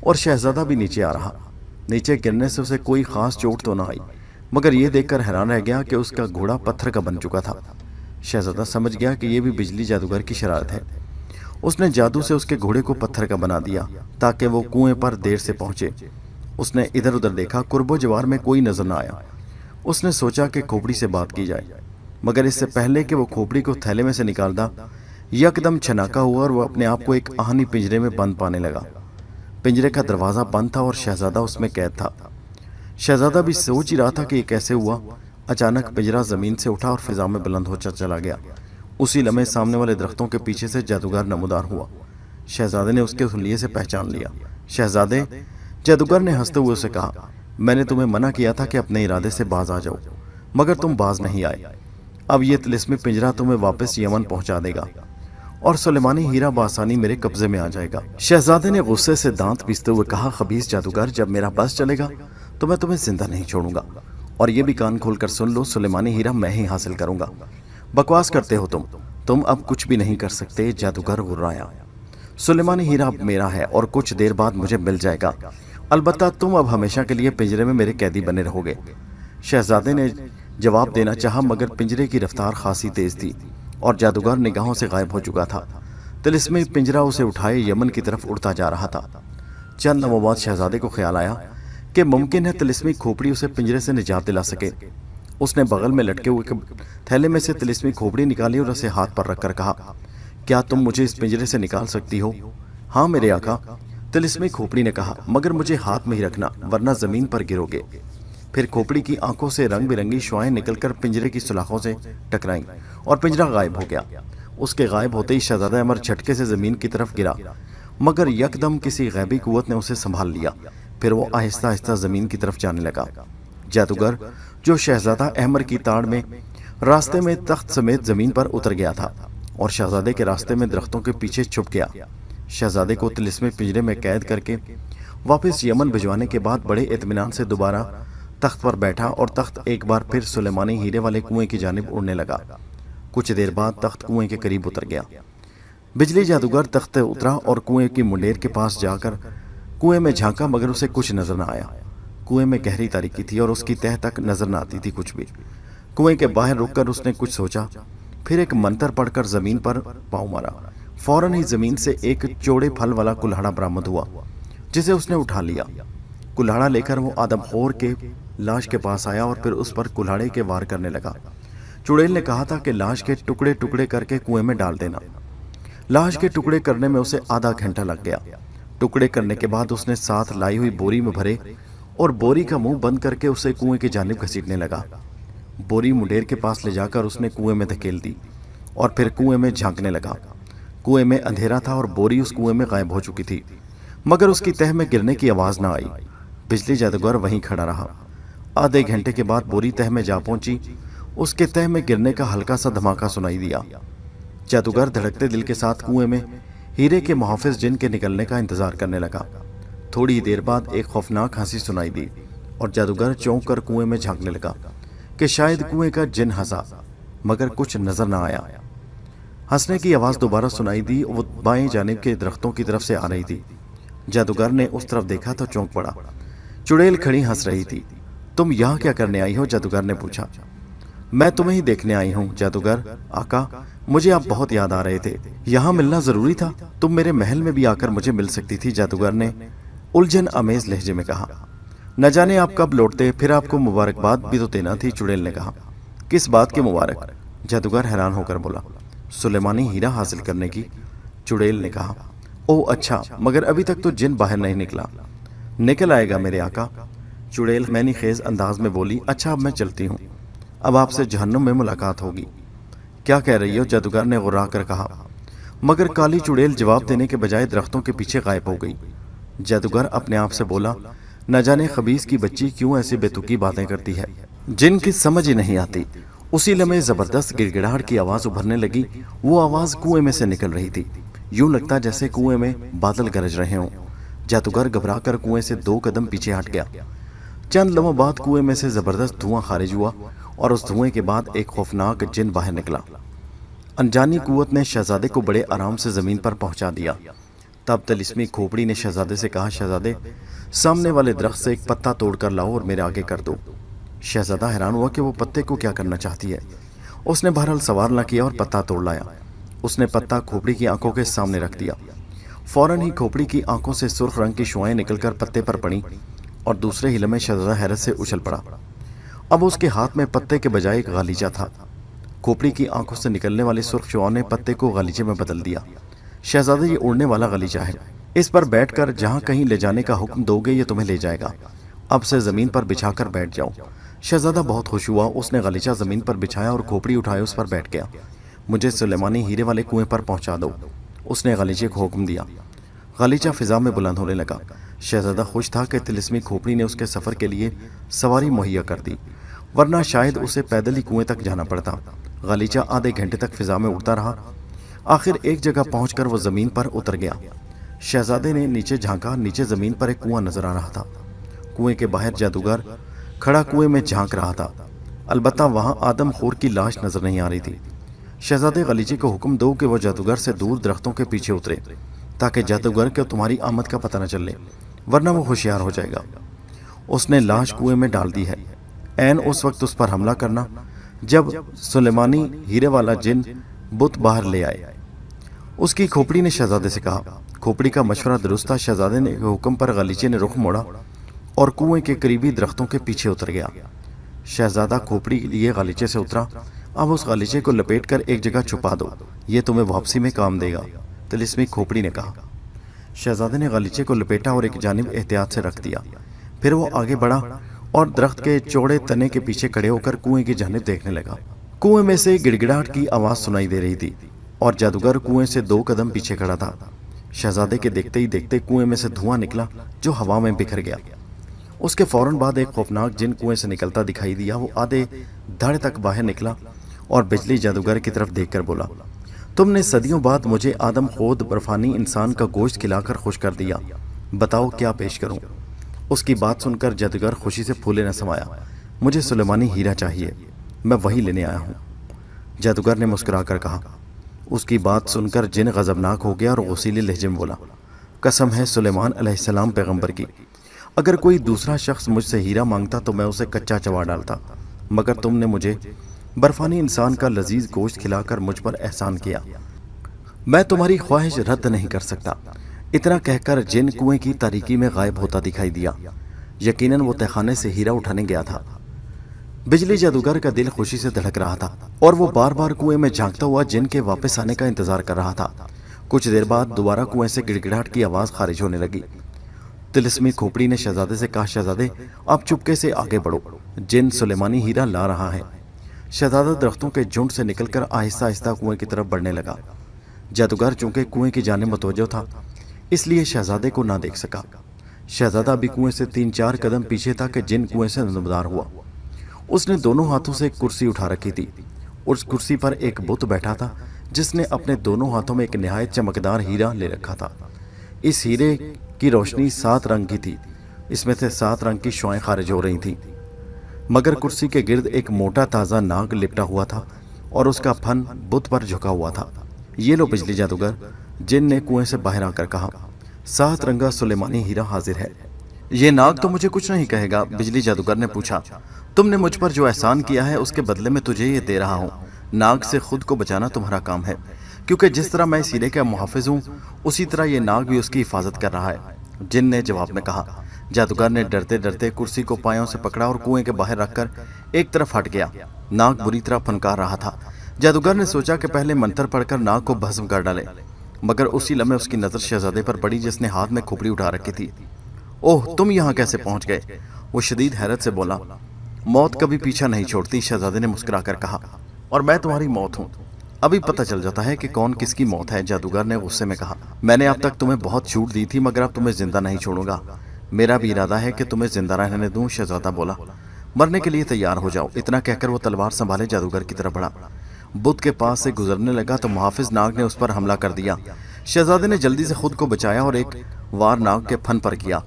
और शहजादा भी नीचे आ रहा। नीचे गिरने से उसे कोई खास चोट तो न आई, मगर यह देखकर हैरान रह गया कि उसका घोड़ा पत्थर का बन चुका था। शहजादा समझ गया कि यह भी बिजली जादूगर की शरारत है। उसने जादू से उसके घोड़े को पत्थर का बना दिया ताकि वो कुएं पर देर से पहुंचे। उसने इधर उधर देखा, कुर्बो जवार में कोई नजर न आया। उसने सोचा कि खोपड़ी से बात की जाए, मगर इससे पहले कि वो खोपड़ी को थैले में से निकालता, यकदम छनाका हुआ और वो अपने आप को एक आहनी पिंजरे में बंद पाने लगा। पिंजरे का दरवाजा बंद था और शहजादा उसमें कैद था। शहजादा भी सोच ही रहा था कि ये कैसे हुआ। अचानक पिंजरा जमीन से उठा और फिजा में बुलंद हो चला गया। उसी लम्हे सामने वाले दरख्तों के पीछे से जादूगर नमूदार हुआ। शहजादे ने उसके हुलिये से पहचान लिया। शहजादे, जादूगर ने हंसते हुए उसे कहा, मैंने तुम्हें मना किया था कि अपने इरादे से बाज आ जाओ, मगर तुम बाज नहीं आए। अब ये तिलिस्मी पिंजरा तुम्हें वापस यमन पहुंचा देगा और सुलेमानी हीरा बासानी मेरे कब्जे में आ जाएगा। शहजादे ने गुस्से से दांत पीसते हुए कहा, खबीस जादूगर, जब मेरा बस चलेगा तो मैं तुम्हें जिंदा नहीं छोड़ूंगा। और ये भी कान खोलकर सुन लो, सुलेमानी हीरा मैं ही हासिल करूंगा। बकवास करते हो तुम अब कुछ भी नहीं कर सकते। जादूगर गुर्राया। सुलेमानी हीरा अब मेरा है और कुछ देर बाद मुझे मिल जाएगा। अलबत्ता तुम अब हमेशा के लिए पिंजरे में मेरे कैदी बने रहोगे। शहजादे ने जवाब देना चाहा, मगर पिंजरे की रफ्तार खासी तेज थी और जादूगर निगाहों से गायब हो चुका था। तिलिस्मी पिंजरा उसे उठाए यमन की तरफ उड़ता जा रहा था। चंद लम्हों बाद शहजादे को ख्याल आया कि मुमकिन है तिलिस्मी खोपड़ी उसे पिंजरे से निजात दिला सके। उसने बगल में लटके हुए थैले में से तिलिस्मी खोपड़ी निकाली और उसे हाथ पर रखकर कहा, क्या तुम मुझे इस पिंजरे से निकाल सकती हो? हाँ मेरे आका, तिलिस्मी खोपड़ी ने कहा, मगर मुझे हाथ में ही रखना वरना जमीन पर गिरोगे। फिर खोपड़ी की आंखों से रंग बिरंगी शुआएं निकलकर पिंजरे की सुलाखों से टकराईं और पिंजरा गायब हो गया। उसके गायब होते ही शहजादा अमर झटके से जमीन की तरफ गिरा, मगर यकदम किसी गैबी कुव्वत ने उसे संभाल लिया। फिर वो आहिस्ता आहिस्ता जमीन की तरफ जाने लगा। जादूगर जो शहजादा अहमर की ताड़ में रास्ते में तख्त समेत जमीन पर उतर गया था और शहजादे के रास्ते में दरख्तों के पीछे छुप गया। शहजादे को तिलिस्मी पिंजरे में कैद करके वापस यमन भिजवाने के बाद बड़े इत्मीनान से दोबारा तख्त पर बैठा और तख्त एक बार फिर सुलेमानी हीरे वाले कुएं की जानिब उड़ने लगा। कुछ देर बाद तख्त कुएं के करीब उतर गया। बिजली जादूगर तख्त से उतरा और कुएं की मुंडेर के पास जाकर कुएं में झांका, मगर उसे कुछ नजर न आया। कुएं में गहरी तारीकी थी और उसकी तह तक नजर न आती थी कुछ भी। कुएं के बाहर रुककर उसने कुछ सोचा, फिर एक मंत्र पढ़कर जमीन पर पाँव मारा। फौरन ही जमीन से एक चौड़े फल वाला कुल्हाड़ा बरामद हुआ, जिसे उसने उठा लिया। कुल्हाड़ा लेकर वो आदमखोर के लाश के पास आया और फिर उस पर कुल्हाड़े के वार करने लगा। चुड़ैल ने कहा था कि लाश के टुकड़े टुकड़े करके कुएं में डाल देना। लाश के टुकड़े करने में उसे आधा घंटा लग गया। टुकड़े करने के बाद उसने साथ लाई हुई बोरी में भरे और बोरी का मुंह बंद करके उसे कुएं की जानिब घसीटने लगा। बोरी मुंडेर के पास ले जाकर उसने कुएं में धकेल दी और फिर कुएं में झांकने लगा। कुएं में अंधेरा था और बोरी उस कुएं में गायब हो चुकी थी, मगर उसकी तह में गिरने की आवाज न आई। बिजली जादूगर वहीं खड़ा रहा। आधे घंटे के बाद बोरी तह में जा पहुंची। उसके तह में गिरने का हल्का सा धमाका सुनाई दिया। जादूगर धड़कते दिल के साथ कुएं में हीरे के मुहाफिज जिन के निकलने का इंतजार करने लगा। थोड़ी ही देर बाद एक खौफनाक हंसी सुनाई दी और जादूगर चौंक कर कुएं में झांकने लगा कि शायद कुएं का जिन हंसा, मगर कुछ नजर न आया। हंसने की आवाज दोबारा सुनाई दी। वो बाएं जानिब के दरख्तों की तरफ से आ रही थी। जादूगर ने उस तरफ देखा तो चौंक पड़ा। चुड़ैल खड़ी हंस रही थी। तुम यहाँ क्या करने आई हो? जादूगर ने पूछा। मैं तुम्हें ही देखने आई हूँ जादूगर आका, मुझे आप बहुत याद आ रहे थे। यहाँ मिलना जरूरी था, तुम मेरे महल में भी आकर मुझे मिल सकती थी, जादूगर ने उलझन अमेज लहजे में कहा। न जाने आप कब लौटते, फिर आपको मुबारकबाद भी तो देना थी, चुड़ैल ने कहा। किस बात की मुबारक? जादूगर हैरान होकर बोला। सुलेमानी हीरा हासिल करने की, चुड़ैल ने कहा। ओह अच्छा, मगर अभी तक तो जिन बाहर नहीं निकला। निकल आएगा मेरे आका, चुड़ैल मैनी खेज अंदाज में बोली। अच्छा अब मैं चलती हूँ, अब आपसे जहन्नुम में मुलाकात होगी। क्या कह रही हो? जादूगर ने गुर्रा कर कहा। मगर काली चुड़ैल जवाब देने के बजाय दरख्तों के पीछे गायब हो गई। जादूगर अपने आप से बोला, न जाने खबीस की बच्ची क्यों ऐसी बेतुकी बातें करती है, जिनकी समझ ही नहीं आती। उसी लम्हे जबरदस्त गिड़गिड़ाहट की आवाज उभरने लगी। वो आवाज कुएं में से निकल रही थी। यूं लगता जैसे कुएं में बादल गरज रहे हों। जादूगर घबराकर कुएं से 2 कदम पीछे हट गया। चंद लम्हों बाद कुएं में से जबरदस्त धुआं खारिज हुआ और उस धुएं के बाद एक खौफनाक जिन बाहर निकला। अनजानी कुव्वत ने शहजादे को बड़े आराम से जमीन पर पहुंचा दिया। तब तिलिस्मी खोपड़ी ने शहजादे से कहा, शहजादे सामने वाले दरख्त से एक पत्ता तोड़कर लाओ और मेरे आगे कर दो। शहजादा हैरान हुआ कि वो पत्ते को क्या करना चाहती है। उसने बहरहाल सवाल न किया और पत्ता तोड़ लाया। उसने पत्ता खोपड़ी की आंखों के सामने रख दिया। फौरन ही खोपड़ी की आंखों से सुर्ख रंग की शुआएं निकलकर पत्ते पर पड़ी और दूसरे ही लम्हे शहजादा हैरत से उछल पड़ा। अब उसके हाथ में पत्ते के बजाय एक गालीचा था। खोपड़ी की आंखों से निकलने वाली सुर्ख शुआओं ने पत्ते को गालीचे में बदल दिया। शहजादा, ये उड़ने वाला गालीचा है, इस पर बैठकर जहां कहीं ले जाने का हुक्म दोगे ये तुम्हें ले जाएगा। अब से जमीन पर बिछाकर बैठ जाओ। शहजादा बहुत खुश हुआ। उसने गालीचा जमीन पर बिछाया और खोपड़ी उठाए उस पर बैठ गया। मुझे सुलेमानी हीरे वाले कुएं पर पहुंचा दो, उसने गालीचे को हुक्म दिया। गालीचा फिजा में बुलंद होने लगा। शहजादा खुश था कि तिलिस्मी खोपड़ी ने उसके सफर के लिए सवारी मुहैया कर दी, वरना शायद उसे पैदल ही कुएं तक जाना पड़ता। गालीचा आधे घंटे तक फिजा में उड़ता रहा। आखिर एक जगह पहुंचकर वो जमीन पर उतर गया। शहजादे ने नीचे झांका। नीचे जमीन पर एक कुआं नजर आ रहा था। कुएं के बाहर जादूगर खड़ा कुएं में झांक रहा था। अलबत्ता वहां आदमखोर की लाश नजर नहीं आ रही थी। शहजादे गलीचे को हुक्म दो कि वो जादूगर से दूर दरख्तों के पीछे उतरे, ताकि जादूगर को तुम्हारी आमद का पता न चले, वरना वो होशियार हो जाएगा। उसने लाश कुएं में डाल दी है। ऐन उस वक्त उस पर हमला करना जब सुलेमानी हीरे वाला जिन बुत बाहर ले आए। उसकी खोपड़ी ने शहजादे से कहा। खोपड़ी का मशवरा दुरुस्त था। शहजादे ने हुक्म पर गलीचे ने रुख मोड़ा और कुएं के करीबी दरख्तों के पीछे उतर गया। शहजादा खोपड़ी लिए गालीचे से उतरा। अब उस गालीचे को लपेट कर एक जगह छुपा दो, ये तुम्हें वापसी में काम देगा, तिलिस्मी खोपड़ी ने कहा। शहजादे ने गालीचे को लपेटा और एक जानिब एहतियात से रख दिया। फिर वो आगे बढ़ा और दरख्त के चौड़े तने के पीछे खड़े होकर कुएं की जानिब देखने लगा। कुएं में से गिड़गिड़ाहट की आवाज सुनाई दे रही थी और जादूगर कुएं से 2 कदम पीछे खड़ा था। शहजादे के देखते ही देखते कुएं में से धुआं निकला जो हवा में बिखर गया। उसके फौरन बाद एक खौफनाक जिन कुएं से निकलता दिखाई दिया। वो आधे धड़ तक बाहर निकला और बिजली जादूगर की तरफ देखकर बोला, तुमने सदियों बाद मुझे आदम खोद बर्फानी इंसान का गोश्त खिलाकर खुश कर दिया, बताओ क्या पेश करूं। उसकी बात सुनकर जादूगर खुशी से फूले न समाया। मुझे सुलेमानी हीरा चाहिए, मैं वही लेने आया हूं, जादूगर ने मुस्कुराकर कहा। उसकी बात सुनकर जिन गजबनाक हो गया और गुस्सीले लहजे में बोला, कसम है सुलेमान अलैहिस्सलाम पैगंबर की, अगर कोई दूसरा शख्स मुझसे हीरा मांगता तो मैं उसे कच्चा चबा डालता, मगर तुमने मुझे बर्फानी इंसान का लजीज गोश्त खिलाकर मुझ पर एहसान किया, मैं तुम्हारी ख्वाहिश रद्द नहीं कर सकता। इतना कहकर जिन कुएं की तारीकी में गायब होता दिखाई दिया। यकीनन वो तहखाने से हीरा उठाने गया था। बिजली जादूगर का दिल खुशी से धड़क रहा था और वो बार बार कुएं में झांकता हुआ जिन के वापस आने का इंतजार कर रहा था। कुछ देर बाद दोबारा कुएं से गिड़गिड़ाहट की आवाज खारिज होने लगी। तिलिस्मी खोपड़ी ने शहजादे से कहा, शहजादे आप चुपके से आगे बढ़ो, जिन सुलेमानी हीरा ला रहा है। शहजादा दरख्तों के झुंड से निकलकर आहिस्ता आहिस्ता कुएं की तरफ बढ़ने लगा। जादूगर चूंकि कुएं की जानिब मुतवज्जो था इसलिए शहजादे को ना देख सका। शहजादा भी कुएं से 3-4 कदम पीछे था कि जिन कुएं से नमदार हुआ। उसने दोनों हाथों से एक कुर्सी उठा रखी थी। उस कुर्सी पर एक बुत बैठा था जिसने अपने दोनों हाथों में एक निहायत चमकदार हीरा ले रखा था। इस हीरे की रोशनी 7 रंग की थी। इसमें से 7 रंग की शुआएं खारिज हो रही थीं। मगर कुर्सी के गिर्द एक मोटा ताज़ा नाग लिपटा हुआ था और उसका फन बुत पर झुका हुआ था। ये लो बिजली जादूगर, जिन ने कुएं से बाहर आकर कहा, 7 रंगा सुलेमानी हीरा हाजिर है। ये नाग तो मुझे कुछ नहीं कहेगा, बिजली जादूगर ने पूछा। तुमने मुझ पर जो एहसान किया है उसके बदले में तुझे ये दे रहा हूँ। नाग से खुद को बचाना तुम्हारा काम है, क्योंकि जिस तरह मैं इस हीरे का मुहाफिज हूँ उसी तरह ये नाग भी उसकी हिफाजत कर रहा है, जिन ने जवाब में कहा। जादूगर ने डरते डरते कुर्सी को पायों से पकड़ा और कुएं के बाहर रखकर एक तरफ हट गया। नाग बुरी तरह फनकार रहा था। जादूगर ने सोचा कि पहले मंत्र पढ़कर नाग को भस्म कर डाले, मगर उसी लम्हे उसकी नजर शहजादे पर पड़ी जिसने हाथ में खोपड़ी उठा रखी थी। ओह, तुम यहाँ कैसे पहुंच गए? वो शदीद हैरत से बोला। मौत कभी पीछा नहीं छोड़ती, शहजादे ने मुस्कुराकर कहा, और मैं तुम्हारी मौत हूँ। अभी पता चल जाता है कि कौन किसकी मौत है, जादूगर ने गुस्से में कहा। मैंने अब तक तुम्हें बहुत छूट दी थी, मगर अब तुम्हें जिंदा नहीं छोड़ूंगा। मेरा भी इरादा है कि तुम्हें जिंदा रहने दूं, शहजादा बोला। मरने के लिए तैयार हो जाओ। इतना कहकर वो तलवार संभाले जादूगर की तरफ बढ़ा। बुत के पास से गुजरने लगा तो मुहाफिज नाग ने उस पर हमला कर दिया। शहजादे ने जल्दी से खुद को बचाया और एक वार नाग के फन पर किया।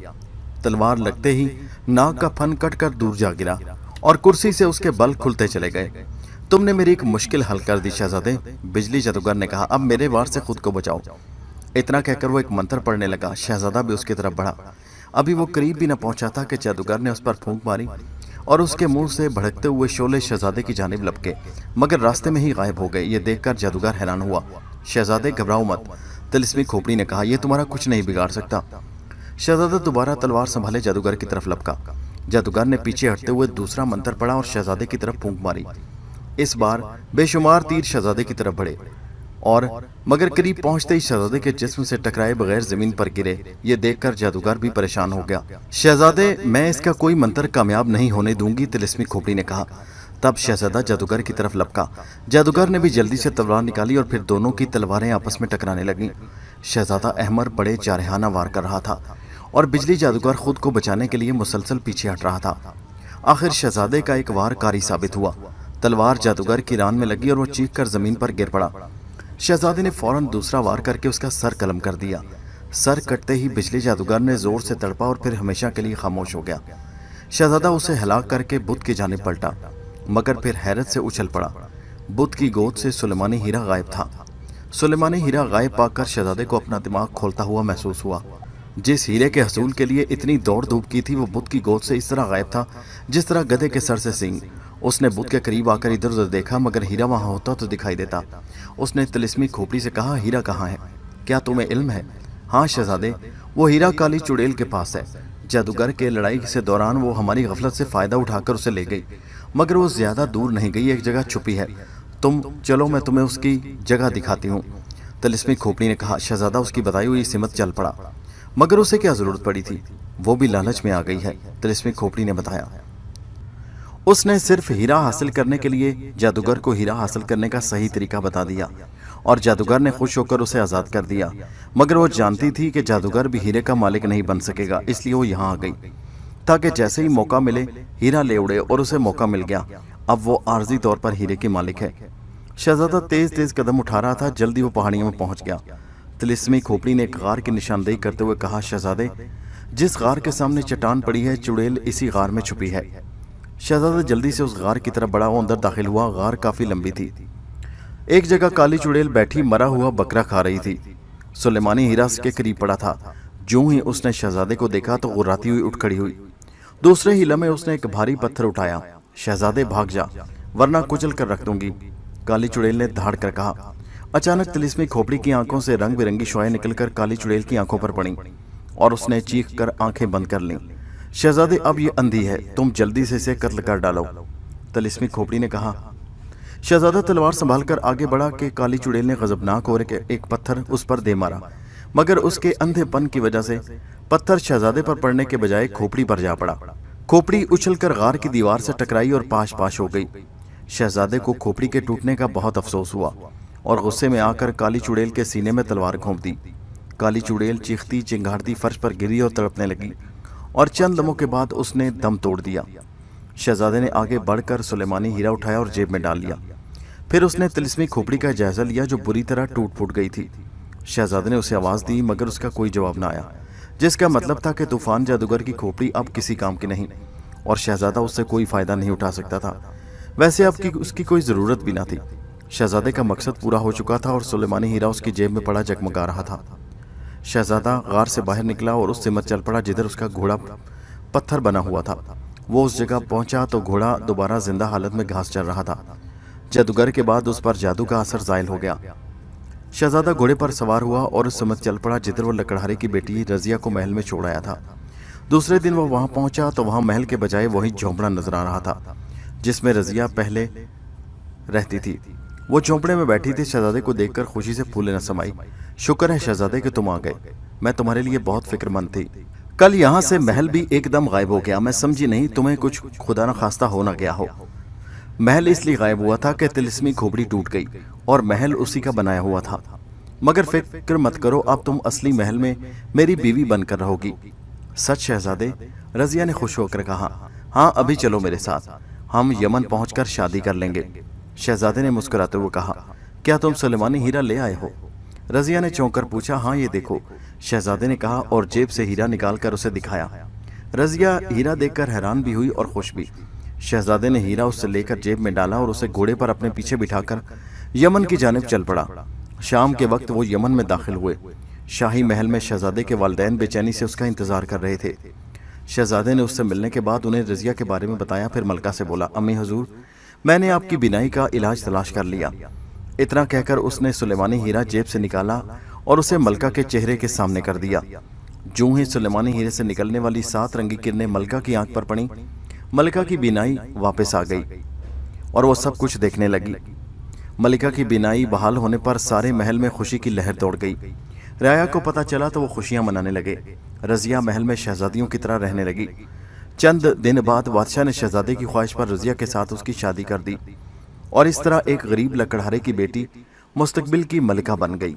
तलवार लगते ही नाग का फन कटकर दूर जा गिरा और कुर्सी से उसके बल खुलते चले गए। तुमने मेरी एक मुश्किल हल कर दी शहजादे, बिजली जादूगर ने कहा। अब मेरे वार से खुद को बचाओ। इतना कहकर वो एक मंत्र पढ़ने लगा। शहजादा भी उसकी तरफ बढ़ा। अभी वो करीब भी न पहुंचा था कि जादूगर ने उस पर फूंक मारी और उसके मुंह से भड़कते हुए शोले शहजादे की जानिब लपके, मगर रास्ते में ही गायब हो गए। ये देखकर जादूगर हैरान हुआ। शहजादे घबराओ मत, तिलिस्मी खोपड़ी ने कहा, यह तुम्हारा कुछ नहीं बिगाड़ सकता। शहजादा दोबारा तलवार संभाले जादूगर की तरफ लपका। जादूगर ने पीछे हटते हुए दूसरा मंत्र पढ़ा और शहजादे की तरफ फूंक मारी। इस बार बेशुमार तीर शहजादे की तरफ बढ़े और मगर करीब पहुंचते ही शहजादे के जिस्म से टकराए बगैर जमीन पर गिरे। ये देखकर जादूगर भी परेशान हो गया। शहजादे, मैं इसका कोई मंत्र कामयाब नहीं होने दूंगी, तिलिस्मी खोपड़ी ने कहा। तब शहजादा जादूगर की तरफ लपका। जादूगर ने भी जल्दी से तलवार निकाली और फिर दोनों की तलवारें आपस में टकराने लगीं। शहजादा अहमर बड़े जारहाना वार कर रहा था और बिजली जादूगर खुद को बचाने के लिए मुसलसल पीछे हट रहा था। आखिर शहजादे का एक वार कारी साबित हुआ। तलवार जादूगर की रान में लगी और वो चीख कर जमीन पर गिर पड़ा। शहजादे ने फौरन दूसरा वार करके उसका सर कलम कर दिया। सर कटते ही बिजली जादूगर ने जोर से तड़पा और फिर हमेशा के लिए खामोश हो गया। शहजादा उसे हलाक करके बुत की जानिब पलटा, मगर फिर हैरत से उछल पड़ा। बुत की गोद से सुलेमानी हीरा गायब था। सुलेमानी हीरा गायब पाकर शहजादे को अपना दिमाग खोलता हुआ महसूस हुआ। जिस हीरे के हसूल के लिए इतनी दौड़ धूप की थी वो बुत की गोद से इस तरह गायब था जिस तरह गधे के सर से सींग। उसने बुत के करीब आकर इधर उधर देखा, मगर हीरा वहां होता तो दिखाई देता। उसने तिलिस्मी खोपड़ी से कहा, हीरा कहाँ है? क्या तुम्हें इल्म है? हाँ शहजादे, वो हीरा काली चुड़ैल के पास है। जादूगर के लड़ाई से दौरान वो हमारी गफलत से फायदा उठाकर उसे ले गई, मगर वो ज्यादा दूर नहीं गई, एक जगह छुपी है। तुम चलो, मैं तुम्हें उसकी जगह दिखाती हूँ। तिलिस्मी खोपड़ी ने कहा। शहजादा उसकी बताई हुई सिमत चल पड़ा, मगर उसे क्या जरूरत पड़ी थी, वो भी लालच में आ गई है। तिलिस्मी खोपड़ी ने बताया। उसने सिर्फ हीरा हासिल करने के लिए जादूगर को हीरा हासिल करने का सही तरीका बता दिया और जादूगर ने खुश होकर उसे आजाद कर दिया, मगर वो जानती थी कि जादूगर भी हीरे का मालिक नहीं बन सकेगा, इसलिए वो यहाँ आ गई ताकि जैसे ही मौका मिले हीरा ले उड़े, और उसे मौका मिल गया। अब वो आर्जी तौर पर हीरे की मालिक है। शहजादा तेज तेज कदम उठा रहा था, जल्दी वो पहाड़ियों में पहुंच गया। तिलिस्मी खोपड़ी ने एक गार की निशानदेही करते हुए कहा, शहजादे, जिस गार के सामने चट्टान पड़ी है, चुड़ैल इसी गार में छुपी है। शहजादा जल्दी से उस गार की तरफ बढ़ा, वो अंदर दाखिल हुआ। गार काफी लंबी थी। एक जगह काली चुड़ैल बैठी मरा हुआ बकरा खा रही थी। सुलेमानी हीरा के करीब पड़ा था। जो ही उसने शहजादे को देखा तो गुर्राती हुई उठ खड़ी हुई। दूसरे ही लम्हे उसने एक भारी पत्थर उठाया। शहजादे, भाग जा, वरना कुचल कर रख दूंगी, काली चुड़ैल ने धाड़ कर कहा। अचानक तिलिस्मी खोपड़ी की आंखों से रंग बिरंगी शुआएं निकलकर काली चुड़ैल की आंखों पर पड़ी और उसने चीख कर आंखें बंद कर लीं। शहजादे, अब ये अंधी है, तुम जल्दी से इसे कत्ल कर डालो, तिलिस्मी खोपड़ी ने कहा। शहजादा तलवार संभालकर आगे बढ़ा कि काली चुड़ैल ने गजबनाक हो एक पत्थर उस पर दे मारा, मगर उसके अंधेपन की वजह से पत्थर शहजादे पर पड़ने के बजाय खोपड़ी पर जा पड़ा। खोपड़ी उछलकर गार की दीवार से टकराई और पाश पाश हो गई। शहजादे को खोपड़ी के टूटने का बहुत अफसोस हुआ और गुस्से में आकर काली चुड़ैल के सीने में तलवार घोंप दी। काली चुड़ैल चीखती चिंगारती फर्श पर गिरी और तड़पने लगी और चंद लम्हों के बाद उसने दम तोड़ दिया। शहजादे ने आगे बढ़कर सुलेमानी हीरा उठाया और जेब में डाल लिया। फिर उसने तिलिस्मी खोपड़ी का जायजा लिया जो बुरी तरह टूट फूट गई थी। शहजादे ने उसे आवाज दी, मगर उसका कोई जवाब न आया, जिसका मतलब था कि तूफान जादूगर की खोपड़ी अब किसी काम की नहीं और शहजादा उससे कोई फायदा नहीं उठा सकता था। वैसे अब उसकी कोई जरूरत भी ना थी। शहजादे का मकसद पूरा हो चुका था और सुलेमानी हीरा उसकी जेब में पड़ा जगमगा रहा था। शहजादा गार से बाहर निकला और उससे मत चल पड़ा जिधर उसका घोड़ा पत्थर बना हुआ था। वो उस जगह पहुंचा तो घोड़ा दोबारा जिंदा हालत में घास चल रहा था। जादूगर के बाद उस पर जादू का असर जायल हो गया। शहजादा घोड़े पर सवार हुआ और उस समय चल पड़ा जिधर वो लकड़हारे की बेटी रजिया को महल में छोड़ आया था। दूसरे दिन वो वहां पहुंचा तो वहां महल के बजाय वही झोंपड़ा नजर आ रहा था जिसमें रजिया पहले रहती थी। वो झोंपड़े में बैठी थी। शहजादे को देखकर खुशी से फूले न समाई। शुक्र है शहजादे कि तुम आ गए, मैं तुम्हारे लिए बहुत फिक्रमंद थी। कल यहाँ से महल भी एकदम गायब हो गया। मैं समझी नहीं तुम्हें कुछ खुदा न खास्ता हो न गया हो। महल इसलिए गायब हुआ था कि तिलिस्मी खोपड़ी टूट गई और महल उसी का बनाया हुआ था। मगर फिक्र मत करो, अब तुम असली महल में मेरी बीवी बनकर रहोगी। सच शहजादे, रजिया ने खुश होकर कहा। हाँ, अभी चलो मेरे साथ, हम यमन पहुंचकर शादी कर लेंगे। शहजादे ने मुस्कुराते हुए कहा। क्या तुम सुलेमानी हीरा ले आए हो? रजिया ने चौंक कर पूछा। हाँ, ये देखो, शहजादे ने कहा और जेब से हीरा निकालकर उसे दिखाया। रजिया हीरा देखकर हैरान भी हुई और खुश भी। शहजादे ने हीरा उससे लेकर जेब में डाला और उसे घोड़े पर अपने पीछे बिठाकर यमन की जानिब चल पड़ा। शाम के वक्त वो यमन में दाखिल हुए। शाही महल में शहजादे के वालिदैन बेचैनी से उसका इंतजार कर रहे थे। शहजादे ने उससे मिलने के बाद उन्हें रजिया के बारे में बताया। फिर मलका से बोला, अम्मी हुजूर, मैंने आपकी बिनाई का इलाज तलाश कर लिया। इतना कहकर उसने सुलेमानी हीरा जेब से निकाला और उसे मलका के चेहरे के सामने कर दिया। जो ही सुलेमानी हीरे से निकलने वाली 7 रंगी किरणें मलका की आंख पर पड़ी, मलिका की बीनाई वापस आ गई और वो सब कुछ देखने लगी। मलिका की बीनाई बहाल होने पर सारे महल में खुशी की लहर दौड़ गई। राया को पता चला तो वो खुशियां मनाने लगे। रजिया महल में शहजादियों की तरह रहने लगी। चंद दिन बाद बादशाह ने शहजादे की ख्वाहिश पर रजिया के साथ उसकी शादी कर दी और इस तरह एक गरीब लकड़हारे की बेटी मुस्तकबिल की मलिका बन गई।